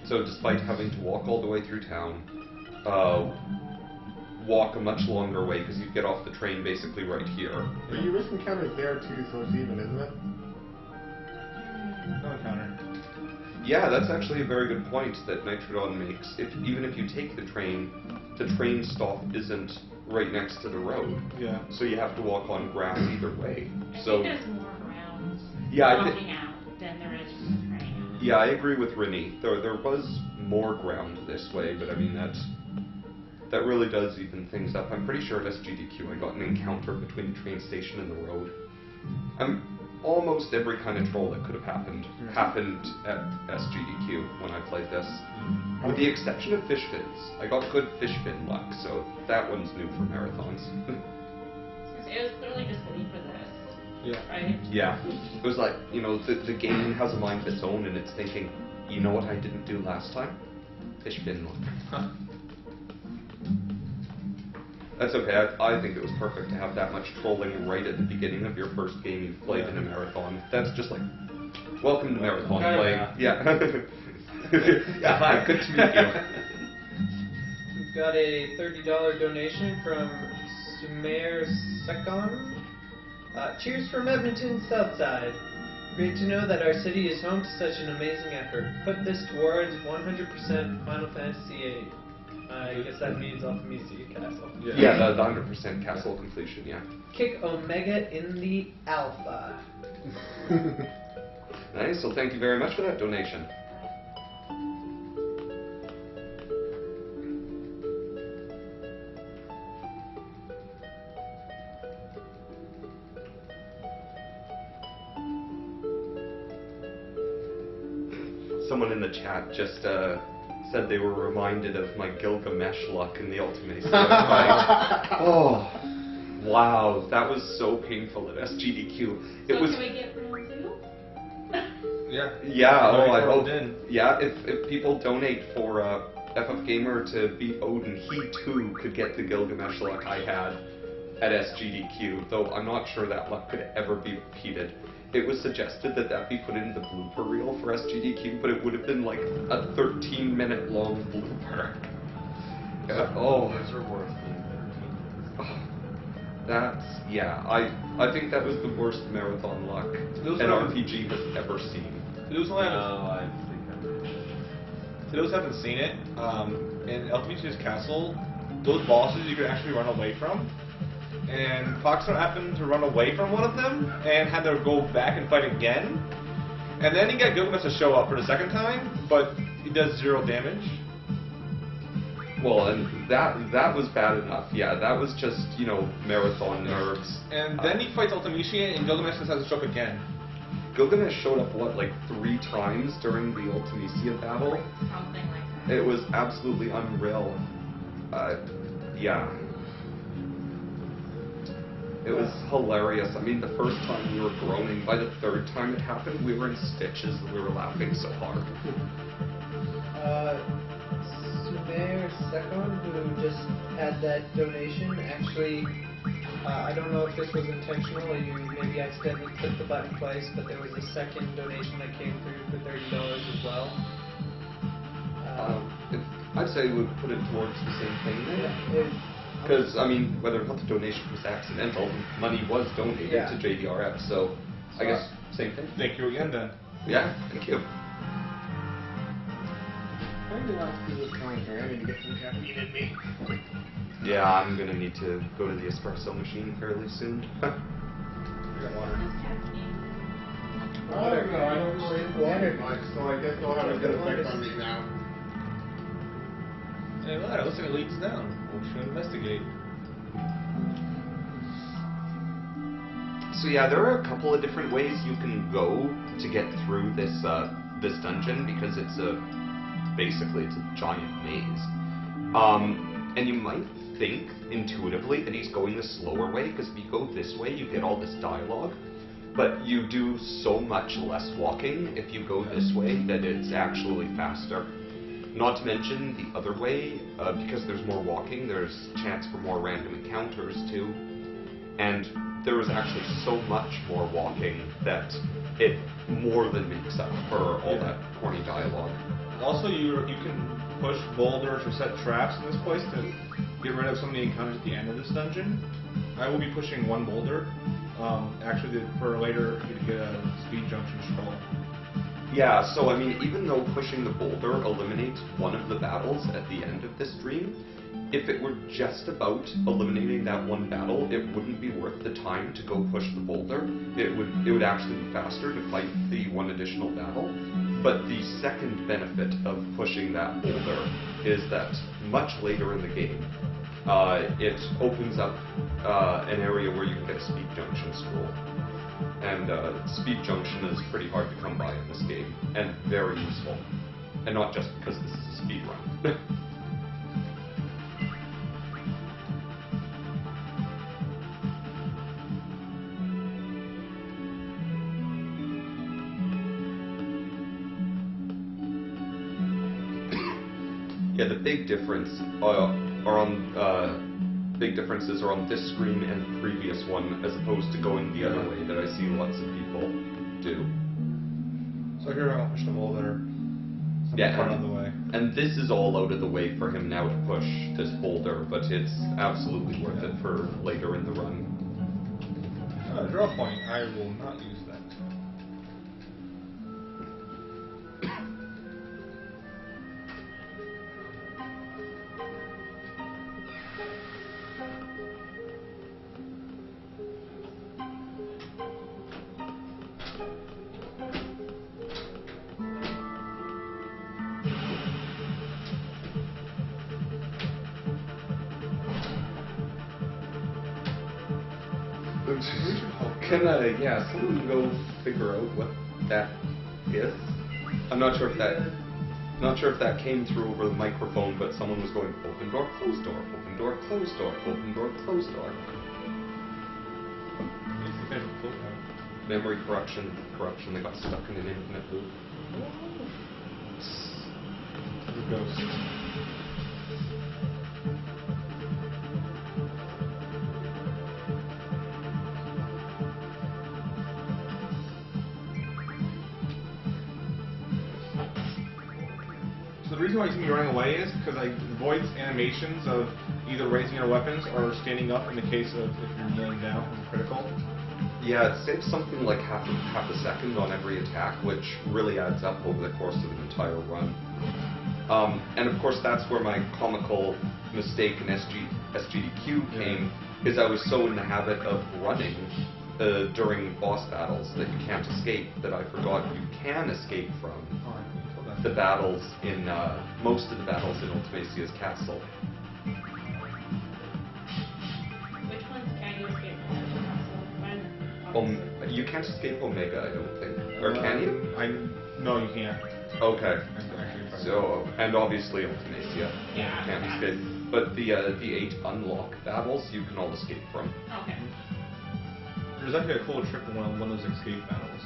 So despite having to walk all the way through town, walk a much longer way because you get off the train basically right here. But you risk encounters there too, so it's even, isn't it? No encounter. Yeah, that's actually a very good point that Nitrodon makes. Even if you take the train stop isn't right next to the road. Yeah. So you have to walk on grass either way. I So think there's more ground Yeah, I thi- walking out than there is just train. yeah, I agree with Rennie. There was more ground this way, but I mean that really does even things up. I'm pretty sure at SGDQ I got an encounter between the train station and the road. Almost every kind of troll that could have happened at SGDQ when I played this. With the exception of fish fins. I got good fish fin luck, so that one's new for marathons. It was clearly just waiting for this, Yeah. right? Yeah. It was like, the game has a mind of its own and it's thinking, you know what I didn't do last time? Fish fin luck. That's okay. I think it was perfect to have that much trolling right at the beginning of your first game you've played in a marathon. That's just like, welcome to marathon Oh, playing. yeah. Yeah. Yeah, hi, good to meet you. We've got a $30 donation from Sumer Sekon. Cheers from Edmonton Southside. Great to know that our city is home to such an amazing effort. Put this towards 100% Final Fantasy VIII. I guess that means Ultimisia Castle. Yeah, the 100% castle completion, yeah. Kick Omega in the Alpha. Nice, well thank you very much for that donation. Someone in the chat just said they were reminded of my Gilgamesh luck in the Ultimate. Oh, wow, that was so painful at SGDQ. It So was. can we get round two? Yeah. Yeah, oh, I rolled hope. in. Yeah, if people donate for FF Gamer to beat Odin, he too could get the Gilgamesh luck I had at SGDQ, though I'm not sure that luck could ever be repeated. It was suggested that that be put in the blooper reel for SGDQ, but it would have been like a 13-minute long blooper. Those are worth the 13. That's, yeah, I think that was the worst marathon luck Those an are- RPG has ever seen. Those No, I think I'm... To those who haven't seen it, in Ultimisia's castle, those bosses you could actually run away from. And Foxtrot happened to run away from one of them and had to go back and fight again. And then he got Gilgamesh to show up for the second time, but he does 0 damage. Well, and that was bad enough. Yeah, that was just, marathon nerves. And then he fights Ultimisia and Gilgamesh just has to show up again. Gilgamesh showed up, like 3 times during the Ultimisia battle? Something like that. It was absolutely unreal. Yeah. It was hilarious. I mean, the first time we were groaning. By the 3rd time it happened, we were in stitches and we were laughing so hard. Sumer Sekon, who just had that donation, actually, I don't know if this was intentional or you maybe accidentally clicked the button twice, but there was a second donation that came through for $30 as well. I'd say we would put it towards the same thing there. It Because, I mean, whether or not the donation was accidental, money was donated Yeah. to JDRF, so I guess same thing. Thank you again, then. Yeah, thank you. When did I do this commentary? I need to get some caffeine in me. Yeah, I'm gonna need to go to the espresso machine fairly soon. I got water. I don't know, I don't really water much, so I guess I'll have a good effect on me now. Hey, well, it looks like it leads down. We should investigate. So yeah, there are a couple of different ways you can go to get through this this dungeon because it's basically it's a giant maze. And you might think intuitively that he's going the slower way because if you go this way, you get all this dialogue. But you do so much less walking if you go this way that it's actually faster. Not to mention the other way, because there's more walking, there's chance for more random encounters too. And there is actually so much more walking that it more than makes up for all that corny dialogue. Also, you can push boulders or set traps in this place to get rid of some of the encounters at the end of this dungeon. I will be pushing one boulder. Actually, for later, you get a speed junction scroll. Yeah, so I mean, even though pushing the boulder eliminates one of the battles at the end of this dream, if it were just about eliminating that one battle, it wouldn't be worth the time to go push the boulder. It would actually be faster to fight the one additional battle. But the second benefit of pushing that boulder is that much later in the game, it opens up an area where you can get a speed junction scroll. And speed junction is pretty hard to come by in this game, and very useful. And not just because this is a speed run. Yeah, the big difference big differences are on this screen and the previous one, as opposed to going the other way that I see lots of people do. So here I'll push the boulder. Yeah, Far on the way. and this is all out of the way for him now to push this boulder, but it's absolutely worth it for later in the run. Draw point. I will not use that. Can someone go figure out what that is? I'm not sure if that came through over the microphone, but someone was going open door, closed door, open door, closed door, open door, closed door. Memory corruption, they got stuck in an infinite loop. The ghost. So the reason why you see me running away is because I avoid animations of either raising your weapons or standing up in the case of if you're kneeling down from critical. Yeah, it saves something like half a second on every attack, which really adds up over the course of an entire run. And of course, that's where my comical mistake in SGDQ came, is I was so in the habit of running during boss battles that you can't escape, that I forgot you can escape from the battles in, most of the battles in Ultimasia's castle. Which ones can you escape from the castle? You can't escape Omega, I don't think. Or can you? No, you can't. Okay. Actually, So, and obviously Ultimacia Yeah, can't that's- escape. But the 8 unlock battles, you can all escape from. Okay. There's actually a cool trick in one of those escape battles.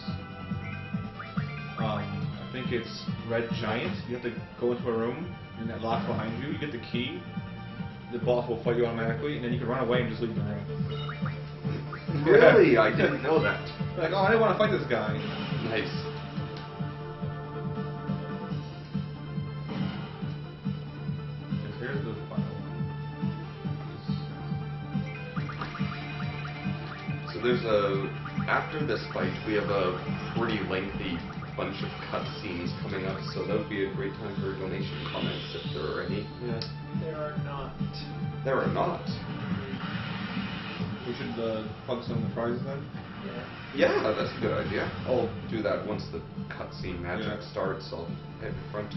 I think it's Red Giant. You have to go into a room, and that locks behind you. You get the key. The boss will fight you automatically, and then you can run away and just leave the room. Really? I didn't know that. Like, oh, I didn't want to fight this guy. Nice. Here's the final. after this fight, we have a pretty lengthy bunch of cutscenes coming up, so that would be a great time for donation comments if there are any. Yeah. There are not. There are not. We should plug some of the prizes then. Yeah, that's a good idea. I'll do that once the cutscene magic Yeah. starts. I'll head in front.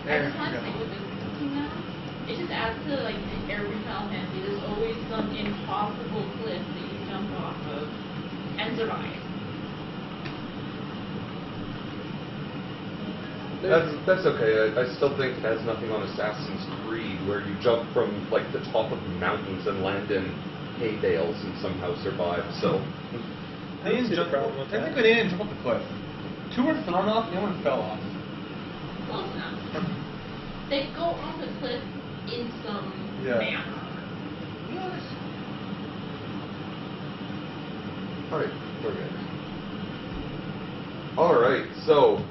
I just want to say with the cooking now, it just adds to like every Final Fantasy. There's always some impossible cliff that you jump off of and survive. That's okay. I still think it has nothing on Assassin's Creed, where you jump from like the top of mountains and land in hay bales and somehow survive. So They didn't jump. Technically, they didn't jump off the cliff. Two were thrown off, the other one fell off. Close enough. They go off a cliff in some Yeah. manner. alright, we're good. Alright, so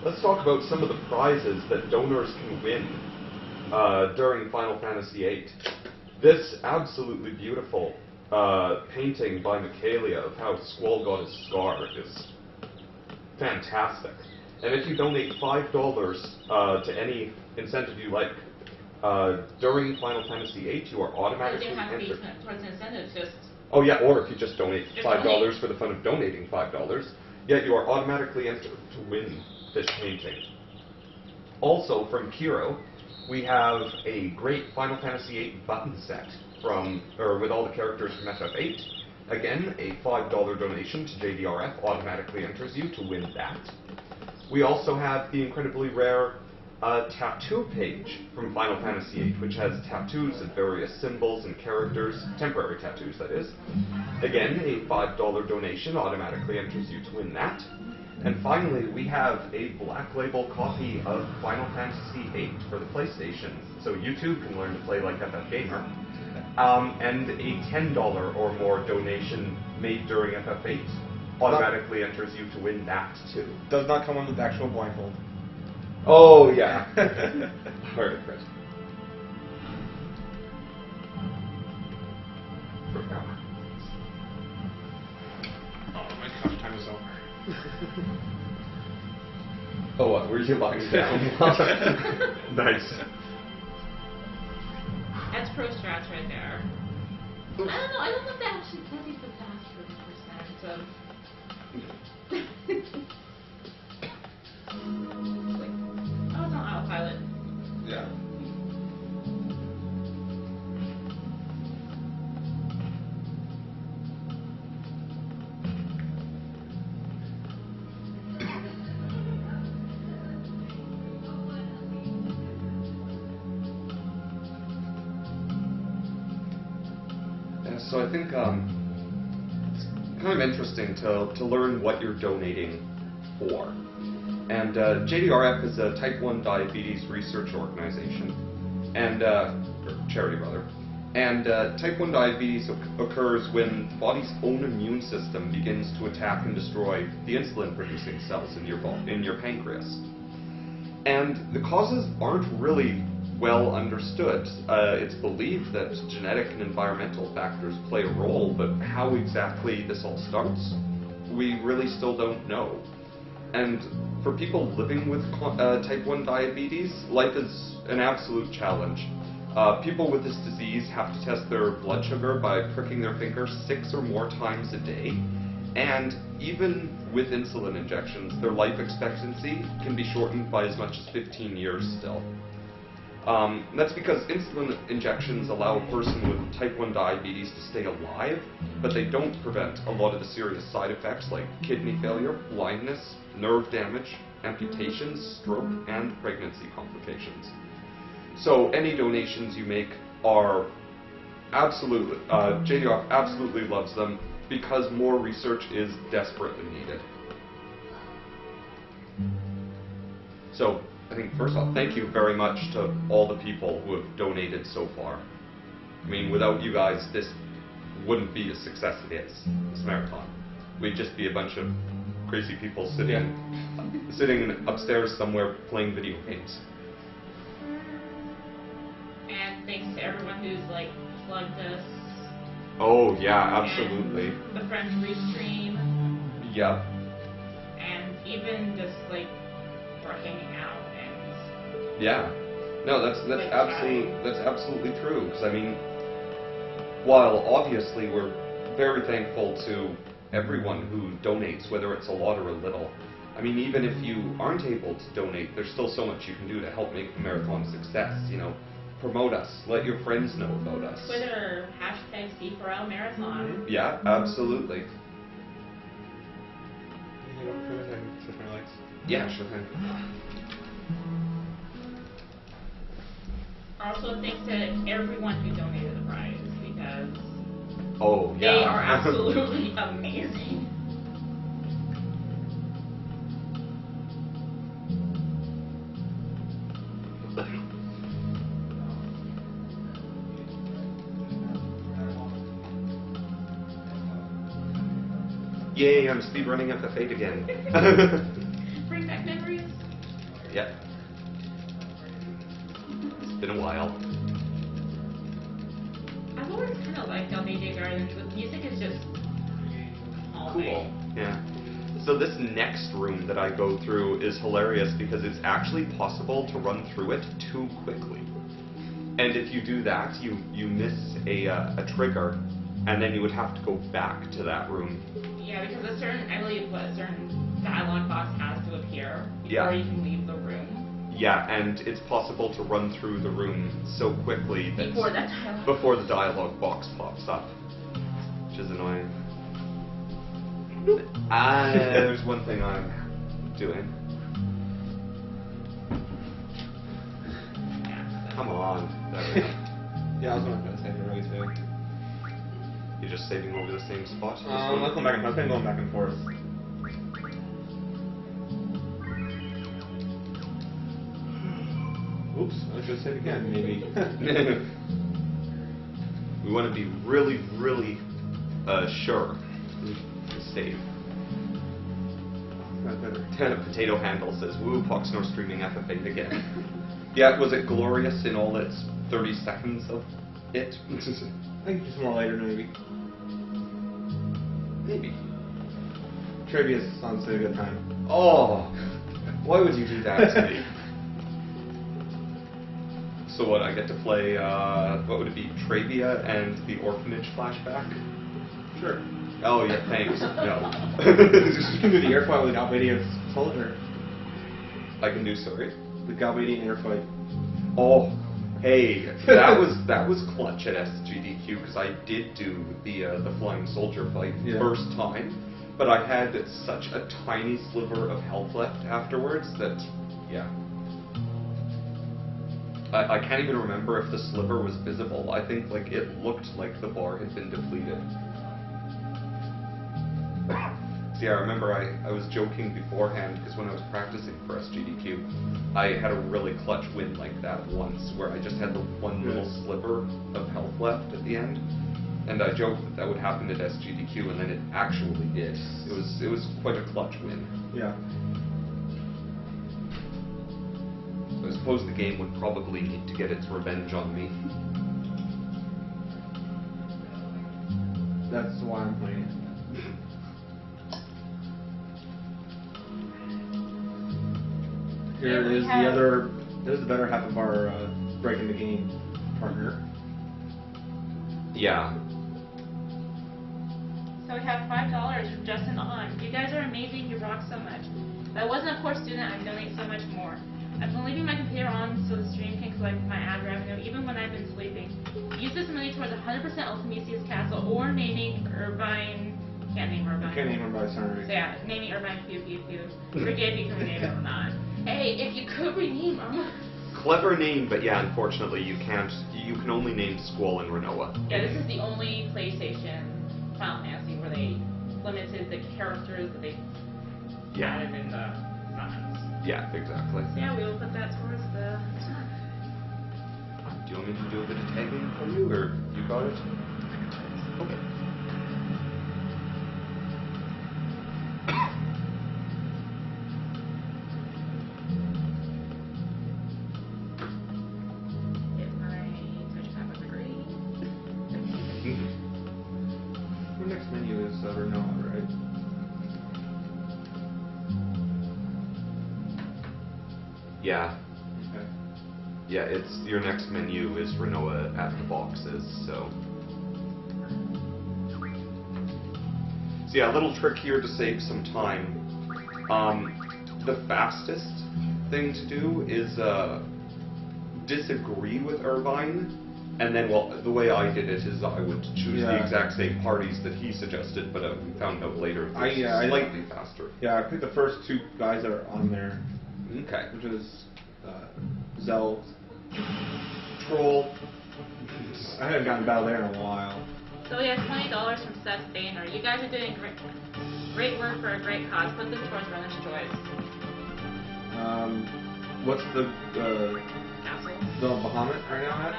let's talk about some of the prizes that donors can win during Final Fantasy VIII. This absolutely beautiful painting by Michaelia of how Squall got his scar is fantastic. And if you donate $5 to any incentive you like during Final Fantasy VIII, you are But automatically they have to be entered. towards incentives, just Oh yeah, or if you just donate Just $5 donate. for the fun of donating $5, yeah, you are automatically entered to win this painting. Also, from Kiro, we have a great Final Fantasy VIII button set with all the characters from FF8. Again, a $5 donation to JDRF automatically enters you to win that. We also have the incredibly rare tattoo page from Final Fantasy VIII, which has tattoos of various symbols and characters, temporary tattoos that is. Again, a $5 donation automatically enters you to win that. And finally, we have a black label copy of Final Fantasy VIII for the PlayStation, so you too can learn to play like FF Gamer. And a $10 or more donation made during FF8 automatically enters you to win that too. Does not come on with the actual blindfold. Oh yeah. Alright, Chris. Oh, my couch time is over. Oh, what? Were you lying down? Nice. that's pro strats right there. I don't know. I don't know if that actually tells you the bachelor's percent of. Like, oh, it's on autopilot. Yeah. So I think it's kind of interesting to learn what you're donating for. And JDRF is a type 1 diabetes research organization, and or charity rather. And type 1 diabetes occurs when the body's own immune system begins to attack and destroy the insulin-producing cells in your pancreas. And the causes aren't really well understood. It's believed that genetic and environmental factors play a role, but how exactly this all starts, we really still don't know. And for people living with type 1 diabetes, life is an absolute challenge. People with this disease have to test their blood sugar by pricking their finger 6 or more times a day. And even with insulin injections, their life expectancy can be shortened by as much as 15 years still. That's because insulin injections allow a person with type 1 diabetes to stay alive, but they don't prevent a lot of the serious side effects like kidney failure, blindness, nerve damage, amputations, stroke, and pregnancy complications. So any donations you make are Absolutely. JDR absolutely loves them because more research is desperately needed. So, I think first off, thank you very much to all the people who have donated so far. I mean, without you guys, this wouldn't be a success it is, this marathon. We'd just be a bunch of crazy people sitting upstairs somewhere playing video games. And thanks to everyone who's like plugged us. Oh yeah, absolutely. And the French Restream. Yep. And even just like for hanging out and. Yeah. No, that's Like absolutely true. Because I mean, while obviously we're very thankful to everyone who donates, whether it's a lot or a little. I mean, even if you aren't able to donate, there's still so much you can do to help make the marathon a success. You know, promote us, let your friends know about us. Twitter, hashtag C4L Marathon. Yeah, absolutely. Yeah, sure thing. Also, thanks to everyone who donated the prize because Oh, yeah. they are absolutely amazing. Yay, I'm speedrunning FF8 again. Bring back memories. Yeah. It's been a while. I've always kind of liked LBJ Gardens. The music is just all Cool. Yeah. So this next room that I go through is hilarious because it's actually possible to run through it too quickly. And if you do that, you miss a trigger, and then you would have to go back to that room. Yeah, because I believe a certain dialogue box has to appear before Yeah. you can leave the room. Yeah, and it's possible to run through the room so quickly that Before the dialogue box pops up, which is annoying. There's one thing I'm doing. Come on. There we go. Yeah, I was going to say it really too. You're just saving over the same spot? Let's go back and forth. I've been going back and forth. Oops, I should save again, maybe. We want to be really, really sure to save. Potato Handle says, woo, Poxnor streaming FF8 again. Yeah, was it glorious in all its 30 seconds of it? I think just more later, maybe. Maybe. Trivia sounds like a good time. Oh, why would you do that to me? So what, I get to play, what would it be, Travia and the Orphanage flashback? Sure. Oh yeah, thanks. No. You can do the airfight with the Galbadian soldier. I can do, sorry? The Galbadian airfight. Oh, hey, that was clutch at SGDQ because I did do the flying soldier fight first time, but I had such a tiny sliver of health left afterwards that, yeah. I can't even remember if the sliver was visible. I think like it looked like the bar had been depleted. So yeah, I remember I was joking beforehand because when I was practicing for SGDQ, I had a really clutch win like that once where I just had the one little sliver of health left at the end. And I joked that would happen at SGDQ, and then it actually did. It was quite a clutch win. Yeah. I suppose the game would probably need to get its revenge on me. That's why I'm playing it. Here is the other. There's the better half of our breaking the game partner. Yeah. So we have $5 from Justin On. You guys are amazing. You rock so much. If I wasn't a poor student, I'd donate so much more. I've been leaving my computer on so the stream can collect my ad revenue even when I've been sleeping. Use this money towards 100% Ultimisius Castle or naming Irvine. Can't name Irvine. Can't name him by sorry. So yeah, naming Irvine Pew Pew Pew. Forget if you can rename him or not. Hey, if you could rename him. Clever name, but yeah, unfortunately you can't. You can only name Squall and Renoa. Yeah, this is the only PlayStation Final Fantasy where they limited the characters that they added in the summons. Yeah, exactly. So yeah, we will put that towards the turn. Do you want me to do a bit of tagging for you, or you got it? Okay. If my touch pad was agree. Your next menu is Renoa, right? Yeah. Okay. Yeah, it's your next menu is Renoa at the boxes, so. So yeah, a little trick here to save some time. The fastest thing to do is disagree with Irvine, and then, well, the way I did it is I would choose the exact same parties that he suggested, but we found out later it's slightly faster. Yeah, I picked the first two guys that are on there, Okay. which is Zell, Troll. I haven't gotten Battle there in a while. So we have $20 from Seth Boehner. You guys are doing great work for a great cause. Put this towards Runner's Choice. What's the Castle. Bahamut right now at?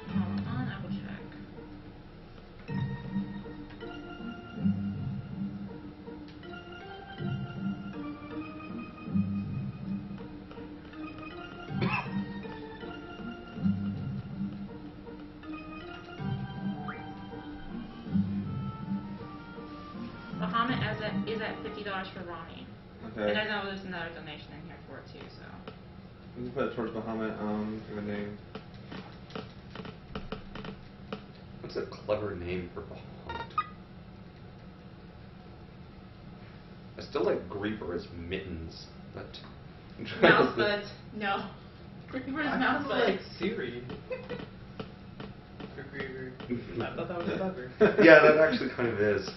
Hold on, I will check. Bahamut is at $50 for Rami. Okay. And I know there's another donation in here for it too, so. We can put it towards Bahamut. Give a name. What's a clever name for Bahamut? I still like Griever as Mittens, but... Mousebud. No. Griever's I Mousebud. like Siri. For Griever. I thought that was clever. Yeah, that actually kind of is.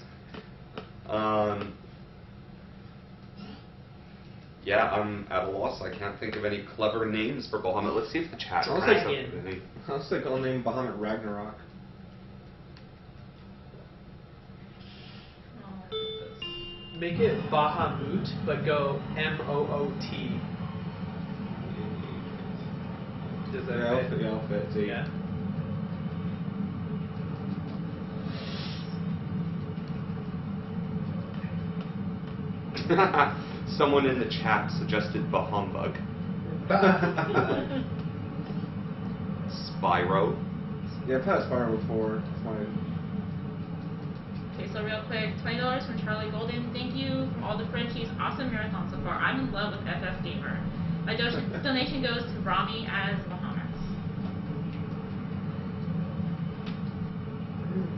Yeah, I'm at a loss. I can't think of any clever names for Bahamut. Let's see if the chat I'll has take any. I'll stick on name Bahamut Ragnarok. Make it Bahamut, but go M-O-O-T. Does that fit? Yeah, I'll fit. See. Yeah. Someone in the chat suggested Bahumbug. Spyro. Yeah, I've had Spyro before. It's fine. Okay, so real quick, $20 from Charlie Golden. Thank you from all the Frenchies. Awesome marathon so far. I'm in love with FF Gamer. My donation goes to Rami as Bahamut.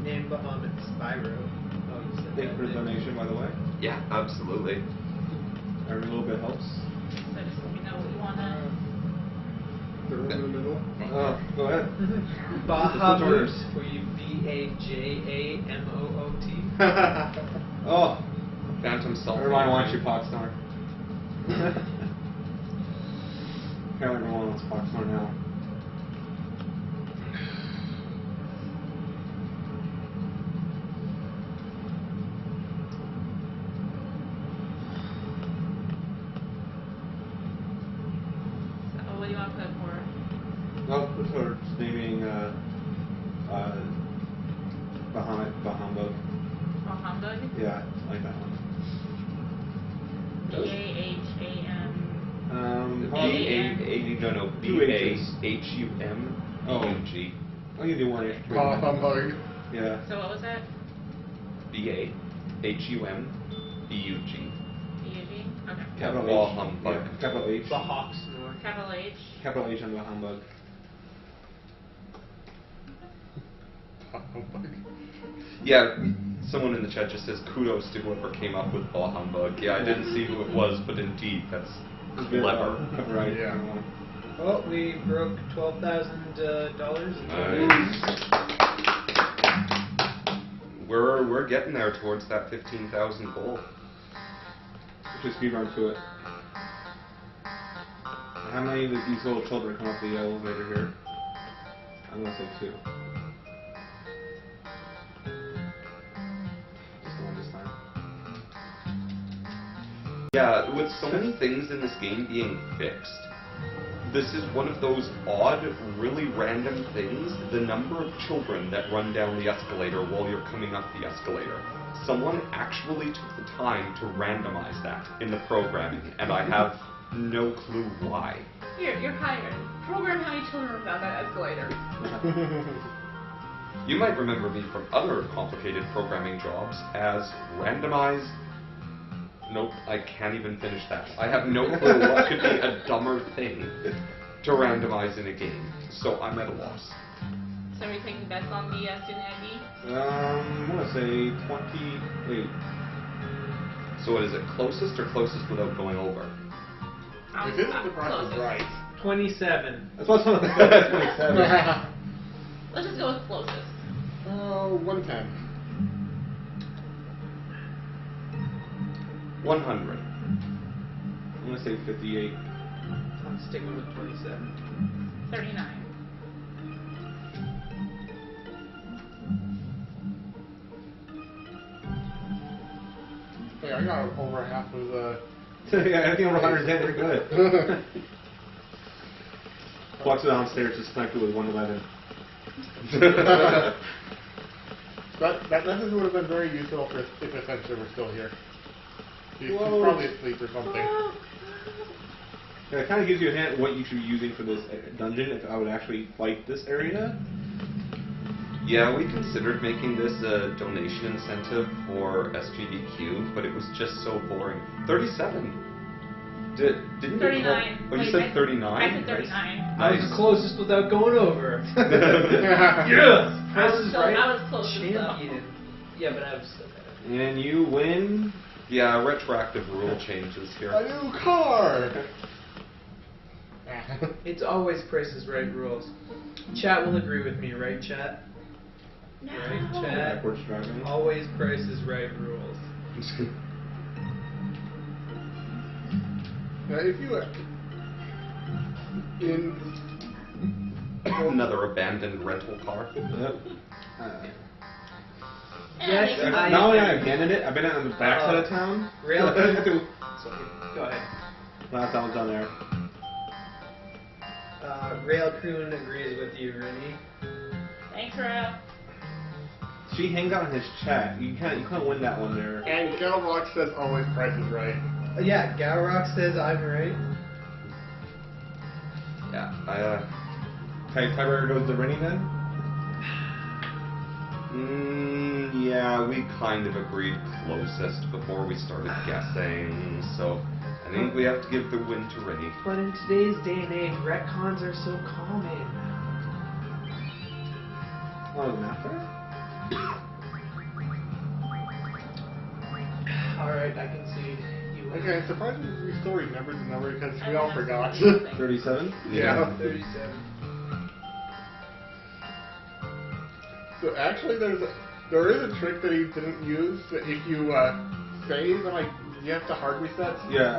Name Bahamut Spyro. Oh, you said Thank you for the donation, by the way. Yeah, absolutely. Every little bit helps. So just let me know what you want to... The room in the middle. Go ahead. Bahamut. For you B-A-J-A-M-O-O-T. Oh, Phantom Salt. everyone wants you, Potstar. Apparently everyone wants Potstar now. So what do you want to put for? Oh, this was naming Bahamut Bahumbug. Bahamut? Yeah, I like that one. B-A-H-A-M... Two H's. B-A-H-U-M-B-U-G. I'm gonna do one H. Bahamut. Yeah. So what was that? B-A-H-U-M-B-U-G. B-U-G? Okay. Capital Bahumbug. Yeah, capital H. Bahoxnor. Capital H. Capital H on Bahumbug. Yeah, someone in the chat just says kudos to whoever came up with Bahumbug. Yeah, I didn't see who it was, but indeed, that's clever. Right, Yeah. Oh, we broke $12,000. Nice. We're getting there towards that 15,000 goal. Just speed run to it. I how many of these little children come up the elevator here? I'm gonna say 2. Just the one this time. Yeah, with so many things in this game being fixed, this is one of those odd, really random things. The number of children that run down the escalator while you're coming up the escalator. Someone actually took the time to randomize that in the programming, and I have no clue why. Here, you're hired. Program how many children run down that escalator. You might remember me from other complicated programming jobs as randomized. Nope, I can't even finish that. I have no clue what could be a dumber thing to randomize in a game, so I'm at a loss. So are we taking bets on the student ID? I'm gonna say 28. So what is it, closest or closest without going over? If this is the process right. 27. That's what's on the 27. Let's just go with closest. 110. 100. I'm gonna say 58. I'm sticking with 27. 39. Hey, I got over half of the. Yeah, I think over 100 is pretty good. Flux downstairs is connected with 111. That message would have been very useful if Essential were still here. He's Whoa. probably asleep or something. Yeah, it kind of gives you a hint what you should be using for this dungeon if I would actually fight this area. Yeah, we considered making this a donation incentive for SGDQ, but it was just so boring. 37. Didn't 39. Oh, you Wait, said 39? I said 39. I was the closest without going over. Yes! Price is right. I was closest though. Champion. Yeah, but I was still better. And you win. Yeah, retroactive rule changes here. A new car! It's always Price is Right rules. Chat will agree with me, right, chat? No. Right, chat? Backwards driving. Always Price is Right rules. Now, if you in Another abandoned rental car. Yep. Yes, I- Not only have I abandoned it, I've been on the back side of town. Rail. Sorry. Go ahead. Last time I was down there. Rail Croon agrees with you, Rennie. Thanks, Rail. She hangs out in his chat. You can't win that one there. and Galrock says always Price is Right. Yeah, Galrock says I'm right. Yeah, Tiebreaker goes to Rennie then? yeah, we kind of agreed closest before we started guessing, so I think we have to give the win to Rennie. But in today's day and age, retcons are so common. Oh, not fair? Alright, I concede. You win. Okay, surprisingly, we still remembered the number because we I all know, forgot. that's interesting. 37? Yeah. 37. So actually, there is a trick that he didn't use. That if you save and like you have to hard reset. Yeah,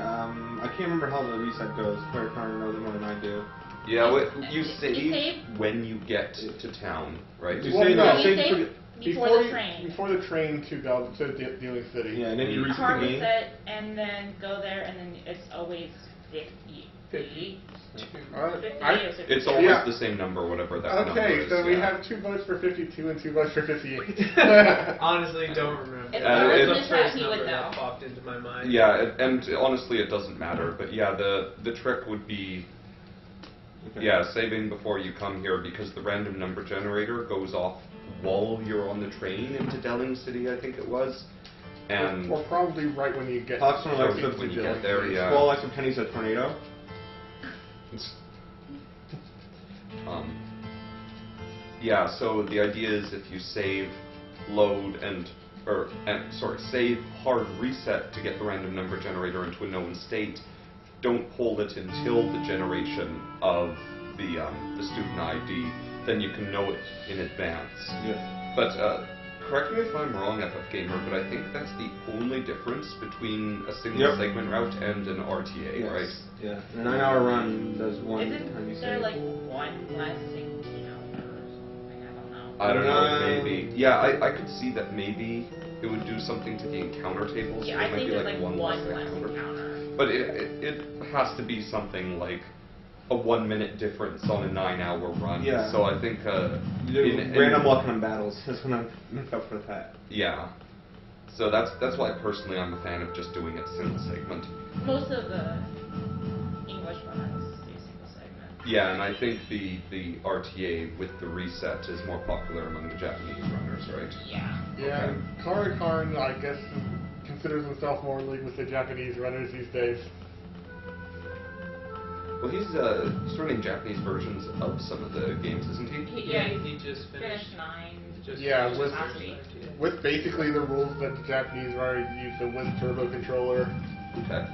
I can't remember how the reset goes. Claire Connor knows it more than I do. Yeah, you You save save? when you get to town, right? You Well, save, no, yeah, you save save before the train. Before the train to go to Dealing City. Yeah, and then you reset Hard the game. reset and then go there and then it's always 50. 50. 50 I- or 50. It's always Yeah. the same number, whatever that number Okay, is. so we yeah. have 2 votes for 52 and 2 votes for 58. Honestly, don't remember. If I was That in was the the chat, first he would number that know. popped into my mind. Yeah, and honestly, it doesn't matter. But yeah, the trick would be, Okay. yeah, saving before you come here because the random number generator goes off while you're on the train into Delling City, I think it was, and or probably right when you get Alex from Right Alexa when you Dealing get there, City. yeah. Well, like some pennies a tornado. Yeah, so the idea is if you save, load, save hard reset to get the random number generator into a known state, don't hold it until the generation of the student ID, then you can know it in advance. Yeah. But correct me if I'm wrong, FF Gamer, but I think that's the only difference between a single segment route and an RTA, Yes. right? Yeah. A 9-hour run does one Isn't time you there save. like one less encounter or something? I don't know. I don't know, No. maybe. Yeah, I could see that maybe it would do something to the encounter tables. Yeah, so I there might think be there's like like one one less encounter. encounter. But it has to be something like a 1 minute difference on a 9-hour run. Yeah. So I think Random luck on battles. That's when I'm up for that. Yeah. So that's why personally I'm a fan of just doing it single segment. Most of the English runners do single segment. Yeah, and I think the RTA with the reset is more popular among the Japanese runners, right? Yeah. Yeah, Karakarn, I guess, considers himself more in league with the Japanese runners these days. Well, he's running Japanese versions of some of the games, isn't he? Yeah, he just finished. finished 9. Just Yeah, finished with- last week. With basically the rules that the Japanese runners use, the Wiz Turbo controller. Okay.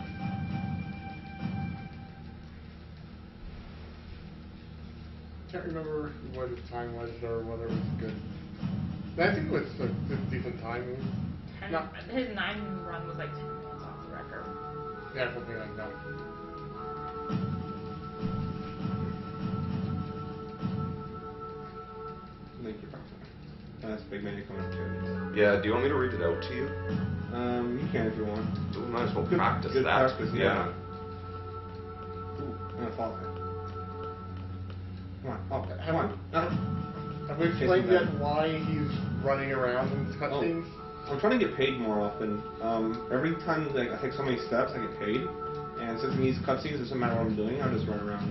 Can't remember what his time was or whether it was good. I think it was a decent time. No. His 9 run was like 10 minutes off the record. Yeah, something like that. Thank you, Proctor. That's a big menu coming up here. Yeah, do you want me to read it out to you? You can if you want. We might as well Good- practice good that. practice, yeah. Ooh, I'm gonna fall there. Come on, okay, come on. Have we explained yet why he's running around in cutscenes? I'm trying to get paid more often. Every time like I take so many steps, I get paid. And since in these cutscenes, it doesn't matter what I'm doing, I'll just run around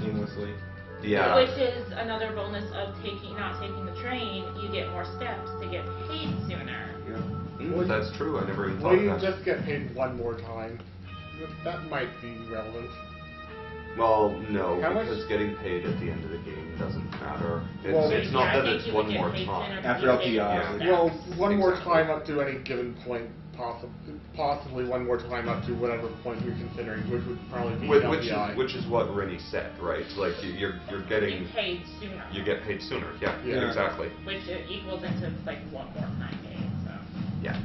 aimlessly. Yeah. Which is another bonus of not taking the train. You get more steps to get paid sooner. Yeah. That's true. I never even Well, thought you of that. just get paid one more time. That might be relevant. Well, no, How much- because getting paid at the end of the game doesn't matter. It's, Well, it's Yeah, not I that think it's you would one get more paid time. sooner After because you LTI. get more Well, steps. one more Exactly. time up to any given point, possibly one more time up to whatever point you're considering, which would probably be LTI. Which is what Rennie said, right? Like you're getting You paid sooner. you get paid sooner. Yeah, Yeah. exactly. Which equals into like one more time paid. So. Yeah.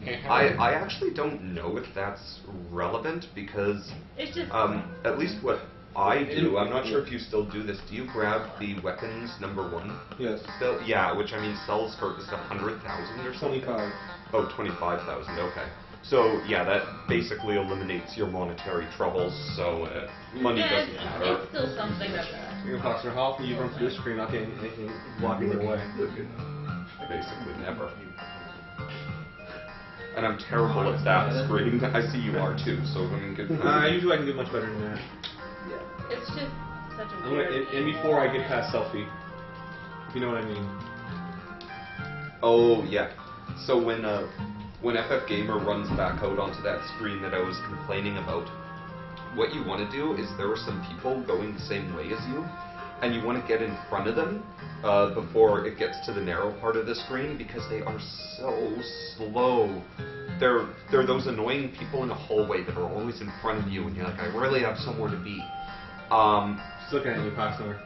And how- I actually don't know if that's relevant because It's just. at least what I do, I'm not sure if you still do this. Do you grab the weapons #1? Yes. Still, yeah, which I mean sells for just 100,000 or something. 25. Oh, 25,000. Okay. So yeah, that basically eliminates your monetary troubles. So money Yeah, doesn't matter. it's still something that's. Your Foxer, how often you run through this screen, not getting anything blocking your way? Basically never. And I'm terrible at that screen. I see you are too. So I mean, good. Usually I can do much better than that. It's just such a I'm weird. gonna, and before I get past selfie, if you know what I mean. Oh yeah. So when FF Gamer runs back out onto that screen that I was complaining about, what you want to do is there are some people going the same way as you, and you want to get in front of them before it gets to the narrow part of the screen because they are so slow. They're those annoying people in a hallway that are always in front of you, and you're like, I really have somewhere to be. Just looking at you, Foxer.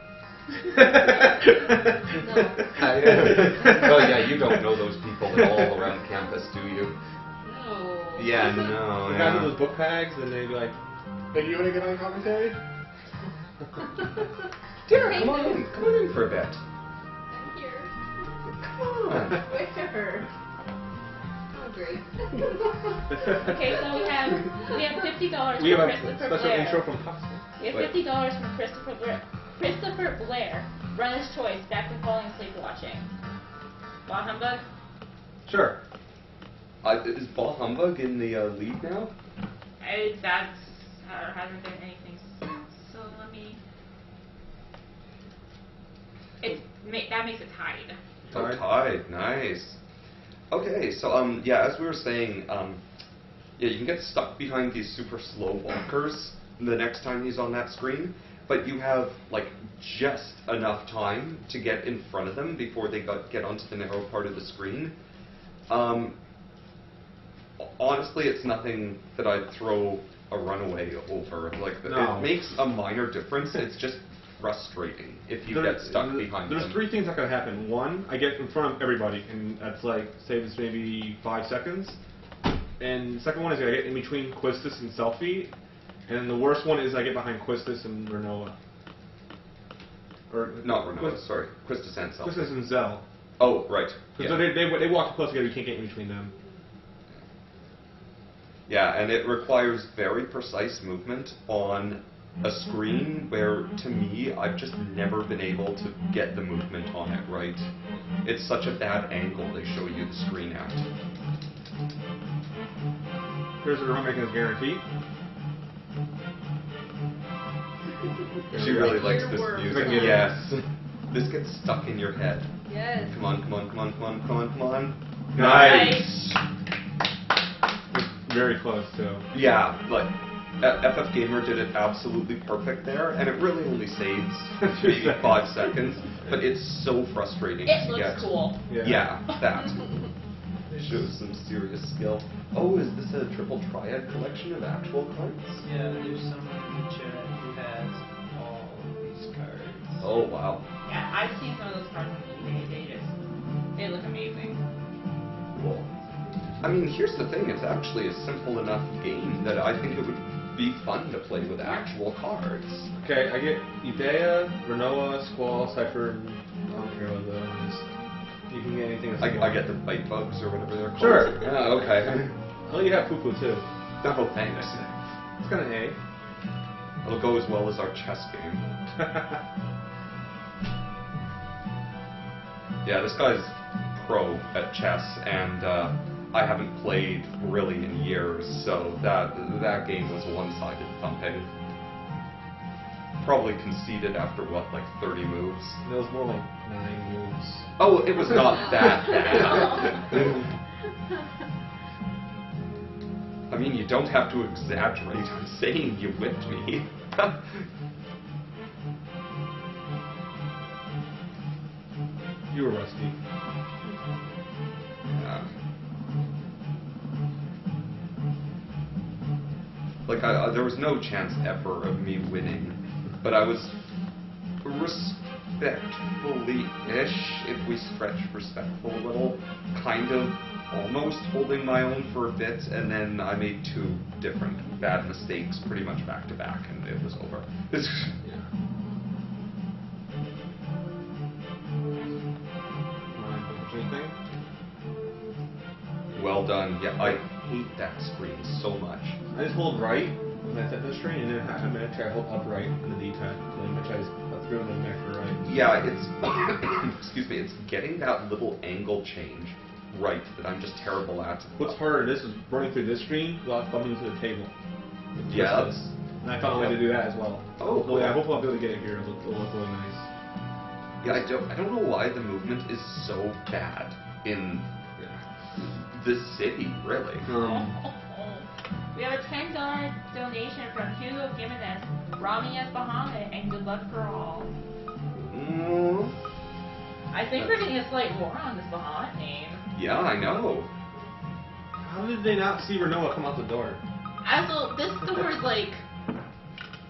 Oh yeah, you don't know those people at all around campus, do you? No. Yeah, no. The guys with those book bags, and they'd be like, Hey, you want to get on commentary? Derek, come on in for a bit. I'm here. Come on. Where? Oh, great. Okay, so we have $50 we have from a Christopher special Blair. intro from Foxer. We have $50 from Christopher Blair. Christopher Blair, runner's choice, back from falling asleep watching. Bah humbug. Sure. Is Ball Humbug in the lead now? That's hasn't been anything since. So let me. That makes it tied. Oh, Tied. tied. Nice. Okay, so yeah, as we were saying, yeah, you can get stuck behind these super slow walkers the next time he's on that screen, but you have like just enough time to get in front of them before they get onto the narrow part of the screen. Honestly, it's nothing that I'd throw a runaway over. Like No. it makes a minor difference. It's just frustrating if you There- get stuck behind There's them. 3 things that can happen. One, I get in front of everybody, and that's like, saves maybe 5 seconds. And the second one is I get in between Quistis and Selfie. And then the worst one is I get behind Quistis and Renoa. Or Not Renoa, sorry. Quistis and Selfie. Quistis and Zell. Oh, right. Because Yeah. they walk too close together, you can't get in between them. Yeah, and it requires very precise movement on a screen where, to me, I've just never been able to get the movement on it right. It's such a bad angle they show you the screen at. Here's the run making his guarantee. She really likes this Earworm. music. Yes. This gets stuck in your head. Yes. Come on, come on, come on, come on, come on, come on. Nice. It's very close, too. Yeah, like, FF Gamer did it absolutely perfect there, and it really only saves maybe 5 seconds, but it's so frustrating It to looks get. cool. Yeah, that. Shows some serious skill. Oh, is this a triple triad collection of actual cards? Yeah, there's someone in the chat who has all of these cards. Oh, wow. Yeah, I've seen some of those cards on eBay. They look amazing. Cool. I mean, here's the thing, it's actually a simple enough game that I think it would be fun to play with actual cards. Okay, I get Idea, Renoa, Squall, Cypher, and I don't care what the other one is. You can get anything that's I get the bite bugs or whatever they're called. Sure. Oh, okay. Oh, you have Poo-Poo, too. No, thanks. It's got an A. It'll go as well as our chess game. Yeah, this guy's pro at chess, and I haven't played really in years, so that game was a one-sided thumping. Probably conceded after, what, like 30 moves? It was more like 9 moves. Oh, it was not that bad. I mean, you don't have to exaggerate. I'm saying you whipped me. You were rusty. Yeah. Like, there was no chance ever of me winning, but I was respectfully-ish, if we stretch respectful a little, kind of almost holding my own for a bit, and then I made 2 different bad mistakes pretty much back to back, and it was over. Anything? Well done. Yeah, I hate that screen so much. I just hold right when I set the screen, and then I'm going to try to hold upright in the D-pad. Then I try to put through and then back to right. Yeah, it's excuse me, it's getting that little angle change right that I'm just terrible at. What's harder, this is running through this screen while bumping into the table. Yeah, that's, And I found a way to do that as well. Oh, Hopefully, cool. hopefully I'll be able to get it here. It'll look really nice. yeah, I don't know why the movement is so bad in this city, really. We have a $10 donation from Hugo Gimenez, Rami S. Bahamut, and good luck for all. I think we're getting a slight war on this Bahamut name. Yeah, I know. How did they not see Renoa come out the door? Also, this door is like,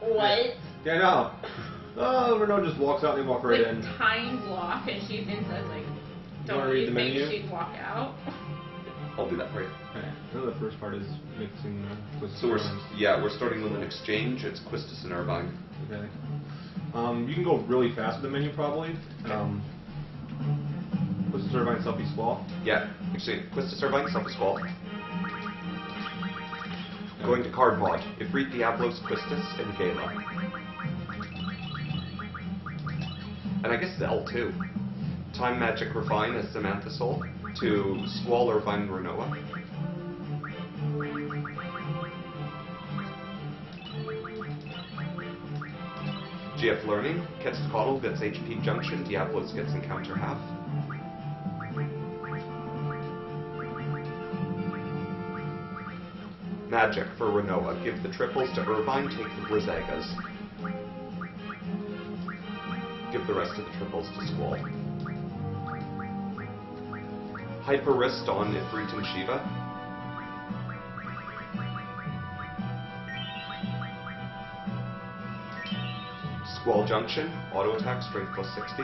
what? Yeah, I know. Oh, Renoa just walks out and they walk right Like in. timed lock, and she's inside. Like, wanna don't read you the think menu? she'd walk out? I'll do that for you. Okay. I know the first part is mixing with So we're starting with an exchange. It's Quistis and Irvine. Okay. You can go really fast with the menu probably. What's the Irvine Selfie Squall? Yeah, exchange. Quistis, Irvine, Selfie Squall. Going to card mod. Ifrit, Diablos, Quistis, and Gala. And I guess Zell too. Time Magic Refine as Samantha Soul. To Squall, Irvine, Renoa. GF Learning, Quetzalcoatl gets HP Junction, Diablos gets Encounter half. Magic for Renoa, give the triples to Irvine, take the Brizagas. Give the rest of the triples to Squall. Hyper Wrist on Ifrit and Shiva. Squall Junction, auto attack, strength plus 60.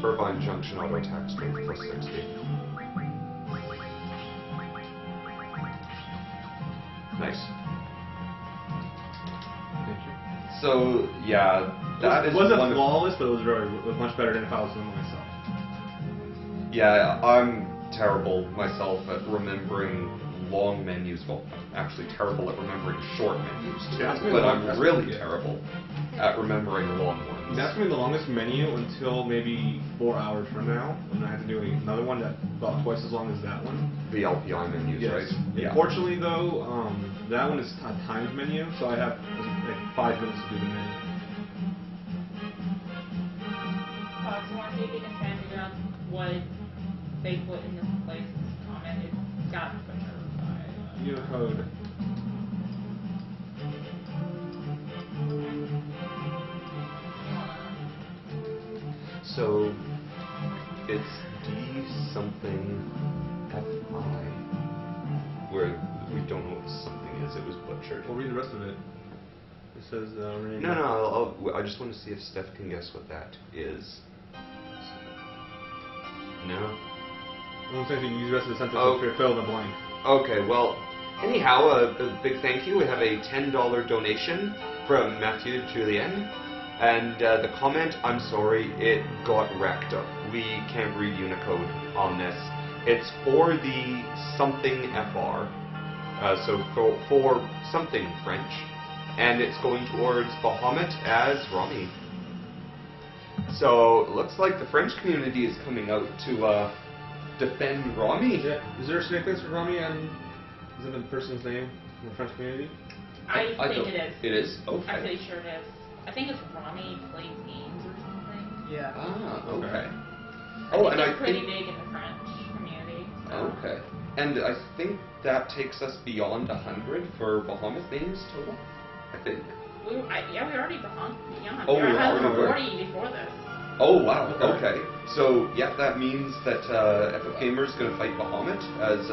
Irvine Junction, auto attack, strength plus 60. Nice. Thank you. So, yeah, that it is wasn't one of- flawless, but it was much better than if I was doing it myself. Yeah, I'm terrible myself at remembering long menus. Well, actually terrible at remembering short menus, too. Yeah, that's but really I'm long- really yeah. terrible at remembering long ones. That's gonna be the longest menu until maybe 4 hours from now, when I have to do another one that's about twice as long as that one. The LPI menus, Yes. right? Yeah. Unfortunately, though, that one is a timed menu, so I have like 5 minutes to do the menu. Fox, I want to see if you can try and figure out what they put in this place comment. It's got quicker by. Unicode. So, it's D something FI, where we don't know what the something is. It was butchered. We'll read the rest of it. It says, rename- No, I just want to see if Steph can guess what that is. No? I don't think you can use the rest of the sentence Oh. to fill in the blank. Okay, well, anyhow, a big thank you. We have a $10 donation from Mathieu Julien. And the comment, I'm sorry, it got wrecked up. We can't read Unicode on this. It's for the something FR, so for something French, and it's going towards Bahamut as Rami. So, it looks like the French community is coming out to defend Rami. Is there a significance for Rami and is it the person's name in the French community? I think don't- it is. It is? Okay. I'm pretty sure it is. I think it's Rami Plays Games or something. Yeah. Ah, okay. Okay. Oh, I think and they're I pretty think... big in the French community. So. Okay. And I think that takes us beyond 100 for Bahamut names total, I think. We already beyond. Oh, we were we already 140 before this. Oh, wow, Okay. okay. So, yeah, that means that FF Gamer's going to fight Bahamut as,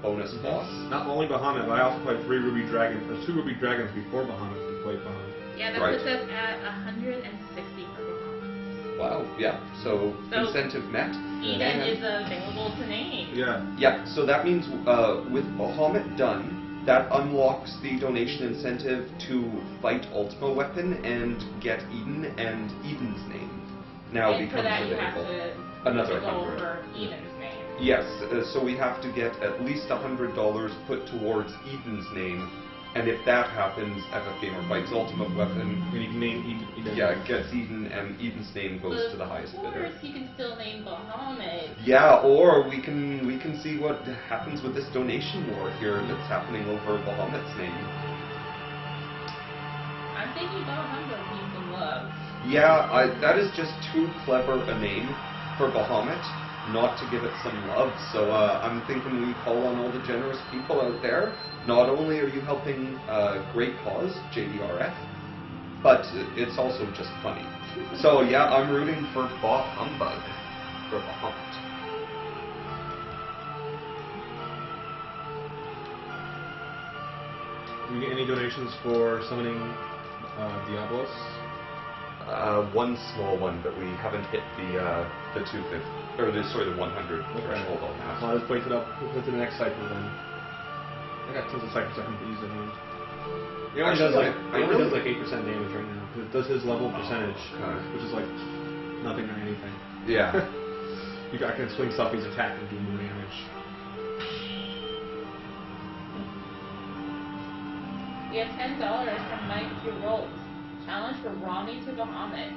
bonus boss. Not only Bahamut, but I also played 2 Ruby Dragons before Bahamut who played Bahamut. Yeah, that Right. puts us at 160 for Bahamut. Wow, yeah. So So- incentive met. Eden And- is available to name. Yeah. Yeah, so that means with Bahamut done, that unlocks the donation incentive to fight Ultima Weapon and get Eden and Eden's name. Now and for becomes that you have available. to Another go 100. over Eden's name. Yes, so we have to get at least $100 put towards Eden's name, and if that happens, FF Gamer fights Ultimate Weapon. And you can name Eden. Yeah, gets Eden, and Eden's name goes to the highest Of bidder. course, you can still name Bahamut. Yeah, or we can see what happens with this donation war here that's happening over Bahamut's name. I'm thinking Bahamut needs some love. Yeah, that is just too clever a name for Bahamut not to give it some love. So I'm thinking we call on all the generous people out there. Not only are you helping a great cause, JDRF, but it's also just funny. So yeah, I'm rooting for Bah Humbug for Bahamut. Do we get any donations for summoning Diablos? One small one, but we haven't hit the 250 or the 100 threshold on that. So I'll just place it up to the next cycle then. I got tons of cycles I can use it in. He only does like I really- 8% damage right now because it does his level percentage, okay. which is like nothing or anything. Yeah. I can swing Selfie's attack and do more damage. We have $10 from Mike Girolt. Challenge for Rami to Bahamut.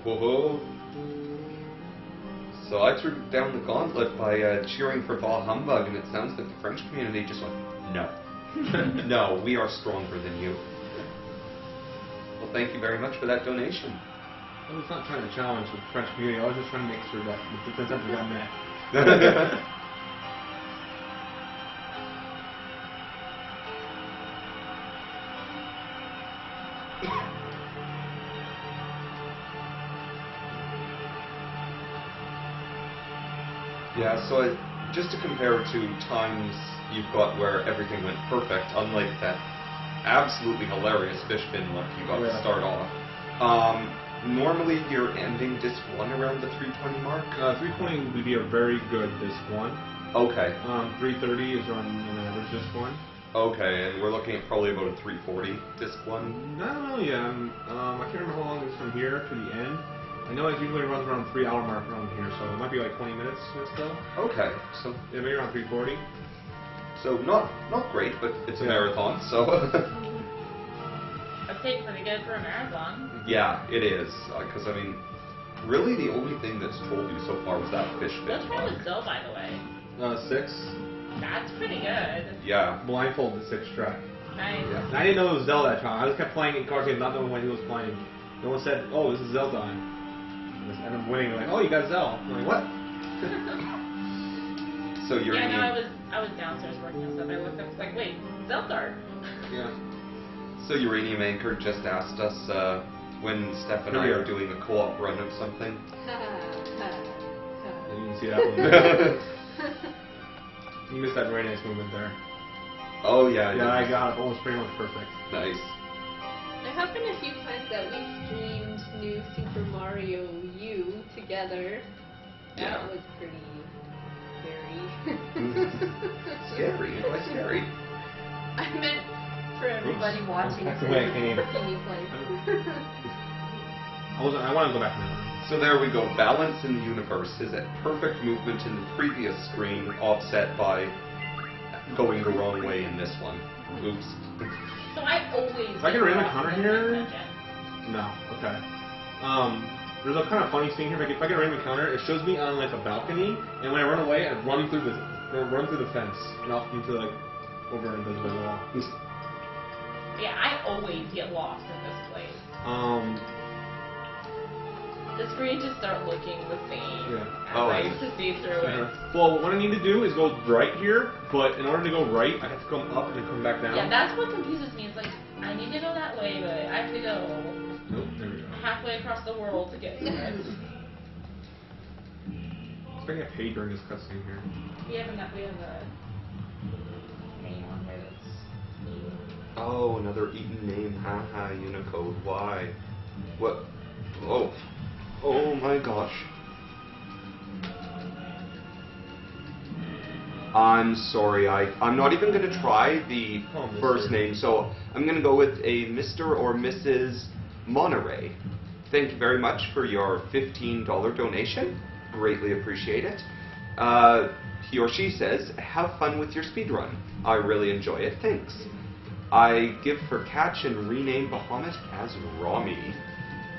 Whoa. So I threw down the gauntlet by cheering for Bah Humbug, and it sounds like the French community just went, no. No, we are stronger than you. Well, thank you very much for that donation. I was not trying to challenge the French community, I was just trying to make sure that the consensus got met. Yeah, so just to compare to times you've got where everything went perfect, unlike that absolutely hilarious fish bin look you got to Yeah. start off. Normally you're ending disc 1 around the 320 mark? 320 would be a very good disc 1. Okay. 330 is on an average disc 1. Okay, and we're looking at probably about a 340 disc 1. I don't know, yeah. I can't remember how long it is from here to the end. I know it usually runs around 3 hour mark around here, so it might be like 20 minutes still. Okay, so Yeah, maybe around 340. not great, but it's a Yeah. marathon, so I'd say pretty good for a marathon. yeah, it is. Because I mean, really the only thing that's told you so far was that fish Let's bin try look. the Zoe, by the way. 6. That's pretty good. Yeah. Blindfolded 6 track. Nice. Yeah. And I didn't know it was Zelda that time. I just kept playing in card games, not knowing when he was playing. No one said, "Oh, this is Zelda." And I'm winning. They're like, "Oh, you got Zelda." I'm like, "What?" So you're Yeah, no, aiming, I was downstairs working on stuff. I looked up, it's like, wait, Zeldar. Yeah. so Uranium Anchor just asked us when Steph and I Yeah. are doing a co-op run of something. You can see that one. You missed that very nice movement there. Oh yeah. Yeah, I got it. Almost pretty much perfect. Nice. There have been a few times that we streamed New Super Mario U together. Yeah. That was pretty scary. Scary. Why scary? I meant for everybody watching. That's the way it came. See me play. I want to go back now. So there we go. Balance in the universe is at perfect movement in the previous screen, offset by going the wrong way in this one. Oops. So I always. If I can ram a counter here? Dungeon. No. Okay. There's a kind of funny thing here. If I can ram a counter, it shows me on like a balcony, and when I run away, I run through the fence and off into like over into the wall. Yeah, I always get lost in this place. The screen just start looking the same Yeah. as Oh, I I- used to see through it. Well, what I need to do is go right here, but in order to go right, I have to come up and then come back down. Yeah, that's what confuses me. It's like, I need to go that way, but I have to go Nope, there we go. halfway across the world to get to it. It's going to get paid during this cutscene here. We have a main one where it's Oh, another Eaton name. Haha, Unicode. Why? What? Oh. Oh my gosh. I'm sorry. I'm not even going to try the Oh, Mr. first name, so I'm going to go with a Mr. or Mrs. Monterey. Thank you very much for your $15 donation. Greatly appreciate it. He or she says, have fun with your speedrun. I really enjoy it. Thanks. I give for catch and rename Bahamut as Rami.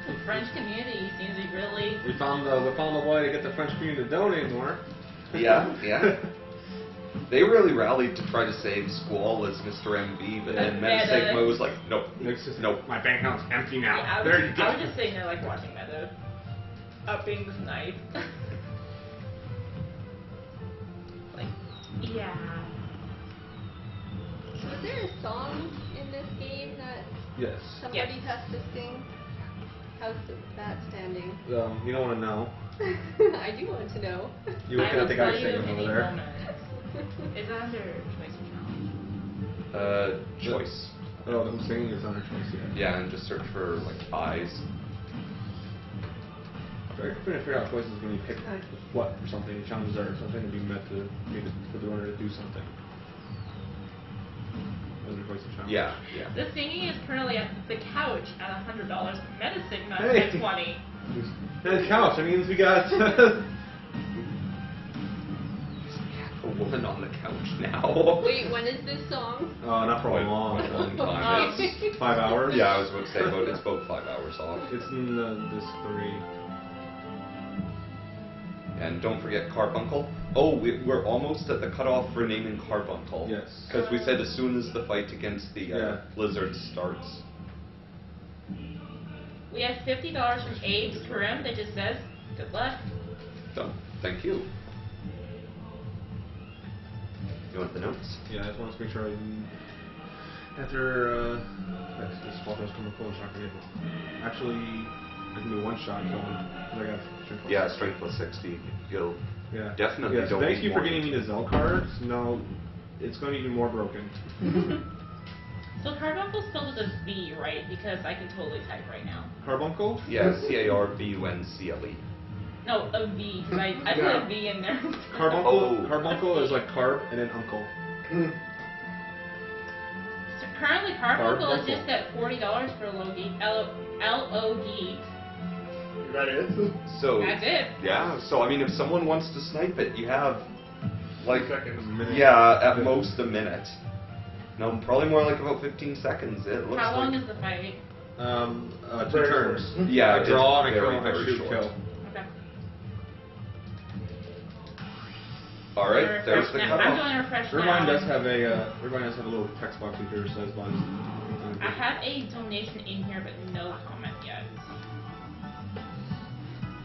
the French community seems to be really. We found a way to get the French community to donate more. Yeah, yeah. They really rallied to try to save Squall as Mr. MB, but then Yeah, Metasigma was like, nope, It's just, nope. my bank account's empty now. Yeah, There you I go. was just sitting there like watching Meta upping this knife. Like, yeah. Was there a song in this game that Yes. somebody has to sing? How's that standing? You don't want to know. I do want to know. You looking I at the will guy tell you singing in over any there? moment. Is that under choice or challenge? Choice. Oh, I'm singing is under choice, yeah. Yeah, and just search for, like, eyes. I'm trying to figure out choices when you pick what or something, challenges or something to be met to be for the owner to do something. Those are choice and challenge. Yeah, yeah. The singing is currently at the couch at $100. Metasigma Hey. at 20. And the couch, that means we got A woman on the couch now. Wait, when is this song? not for a Quite long a long time. time. It's, 5 hours? yeah, I was about to say, it's about 5 hours off. It's in this 3. And don't forget Carbuncle. Oh, we're almost at the cutoff for naming Carbuncle. Yes. Because we said as soon as the fight against the Yeah. lizard starts. We have $50 from Abe's Karim that just says, good luck. So, thank you. You want the notes? Yeah, I just want to make sure after this fall does come close, I can get actually I can do one shot going because I got strength plus Yeah, strength plus 60. You'll Yeah. definitely Yes, don't thank need you for more. getting me the Zell cards. No, it's going to be even more broken. So So Carbuncle spelled with a V, right? Because I can totally type right now. Carbuncle? Yeah, C-A-R-B-U-N-C-L-E. No, a V. Right? I put a V in there. Carbuncle. Oh. Carbuncle is like carb and then uncle. So currently, Carbuncle is Carbuncle. just at $40 for Logi. L-O-G. That is? So, That's it. yeah, so I mean, if someone wants to snipe it, you have, like, Seconds. yeah, at most a minute. No, probably more like about 15 seconds. It looks How long like, is the fighting? 2 Very turns. yeah, I draw and I it's kill very, and I very shoot, short. kill. Okay. All right, there's the I'm cutoff. doing a refresh Irvine now. does have a little text box in here that says buttons. I have a donation in here, but no comment yet.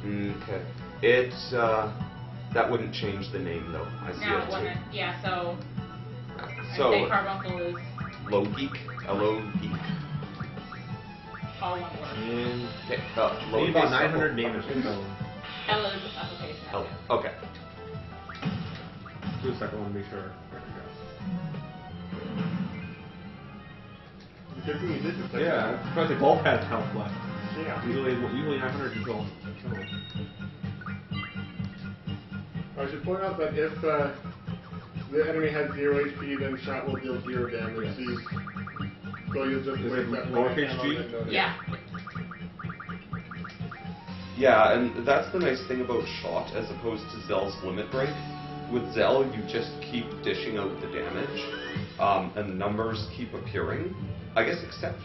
Okay. It's, that wouldn't change the name though. I see Now it it too. wasn't. Yeah, so So, I'd say Carbuncle is Logeek, L-O-Geek. all one word. And Okay, maybe about 900 damage. L is application. Oh, okay. Do a second one to make sure. There Good thing you did this. we go. Yeah, because the golf has health left. Yeah. Usually 900 can kill. I should point out that if the enemy has 0 HP, then shot will deal 0 damage. Yes. So you'll just Is wait it that lowercase ammo g? and notice. Yeah. Yeah, and that's the nice thing about Shot as opposed to Zell's Limit Break. With Zell, you just keep dishing out the damage, and the numbers keep appearing. I guess except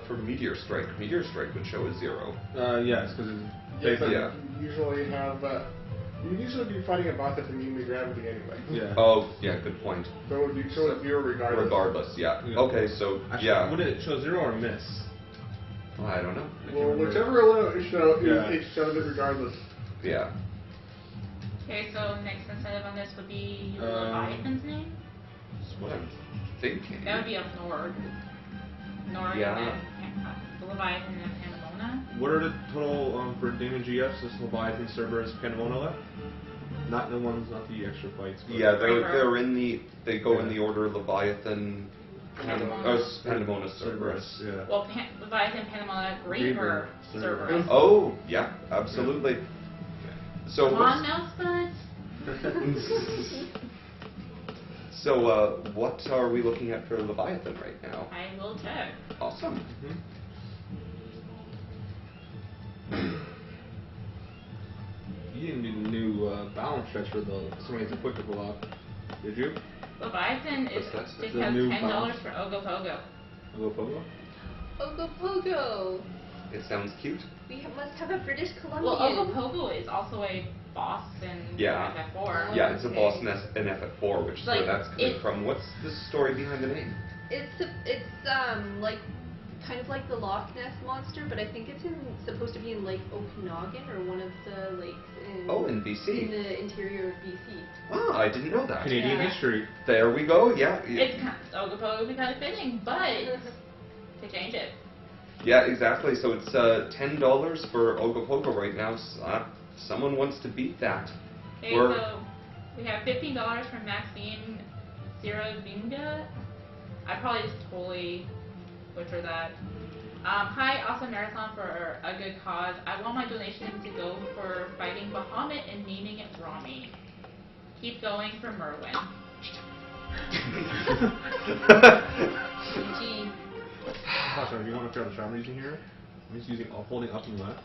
for Meteor Strike. Meteor Strike would show a 0. Yes, because Yeah, but Yeah. you usually have. You usually be fighting a boss that's immune to gravity anyway. yeah. Oh, yeah, good point. So it would be show a 0 regardless. Regardless, yeah. Yeah. Okay, so, Actually, yeah. would it show 0 or miss? Well, I don't know. Well, whichever one it shows, Yeah. it shows it regardless. Yeah. Okay, so next incentive on this would be Um, Leviathan's name. That's what I'm thinking. That would be up Nord. Nord Yeah. and the Leviathan and Panamona. What are the total for damage EFs? This Leviathan, Cerberus, Panamona left? Not the ones, not the extra fights. But Yeah, they're Reaper. in the, they go in Yeah. the order Leviathan, Pandemona, Cerberus. Yeah. Well, Leviathan, Panamona, Reaper, Cerberus. Cerberus. Oh, yeah, absolutely. So Come on, what's, Mouse Buds. so what are we looking at for Leviathan right now? I will check. Awesome. You didn't do the new balance stretch for the Swings and Quick Block, did you? Leviathan is What's that? just The has new $10 bounce. for Ogopogo. A little Pogo? Ogopogo. It sounds cute. We must have a British Columbian. Well, Ogopogo is also a boss in Yeah. FF4. Yeah, it's a Okay. boss in FF4, which is where Like, that's coming it- from. What's the story behind the name? It's like kind of like the Loch Ness monster, but I think it's supposed to be in Lake Okanagan or one of the lakes in Oh, in in BC. the interior of BC. Wow, I didn't know that. Canadian Yeah. history. There we go. Yeah. It's kind Ogopogo would be kind of fitting, but to change it. Yeah, exactly. So it's $10 for Ogopogo right now. Someone wants to beat that. Okay, We're- so we have $15 from Maxine Siravinga. I probably just totally butchered that. Hi, awesome marathon for a good cause. I want my donation to go for fighting Bahamut and naming it Rami. Keep going for Merwin. GG. Sasha, if you want to figure out the shot I'm using here, I'm just using holding up and left.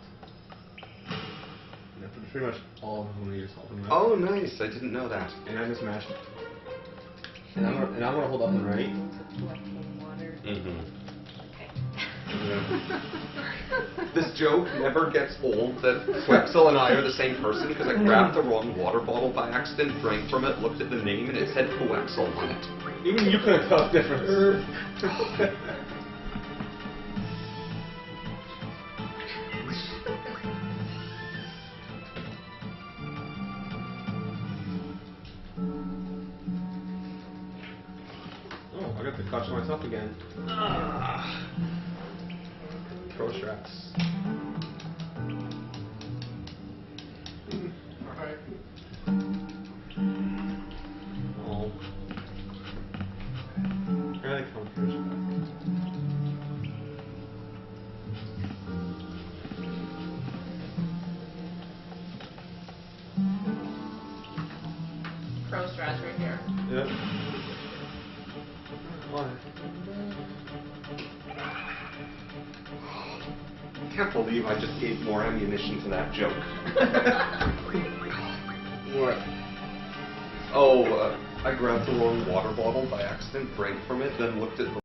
And pretty much all of them I'm going to use holding left. Oh, nice. I didn't know that. And I just mashed. And I'm gonna hold up and right. Mm-hmm. This joke never gets old that Quexel and I are the same person because I grabbed the wrong water bottle by accident, drank from it, looked at the name, and it said Quexel on it. Even you couldn't tell the difference. Oh, I got to clutch myself again. Pro straps. Alright. Oh. I like how it feels. Yeah. I can't believe I just gave more ammunition to that joke. What? Oh, I grabbed the wrong water bottle by accident, drank from it, then looked at the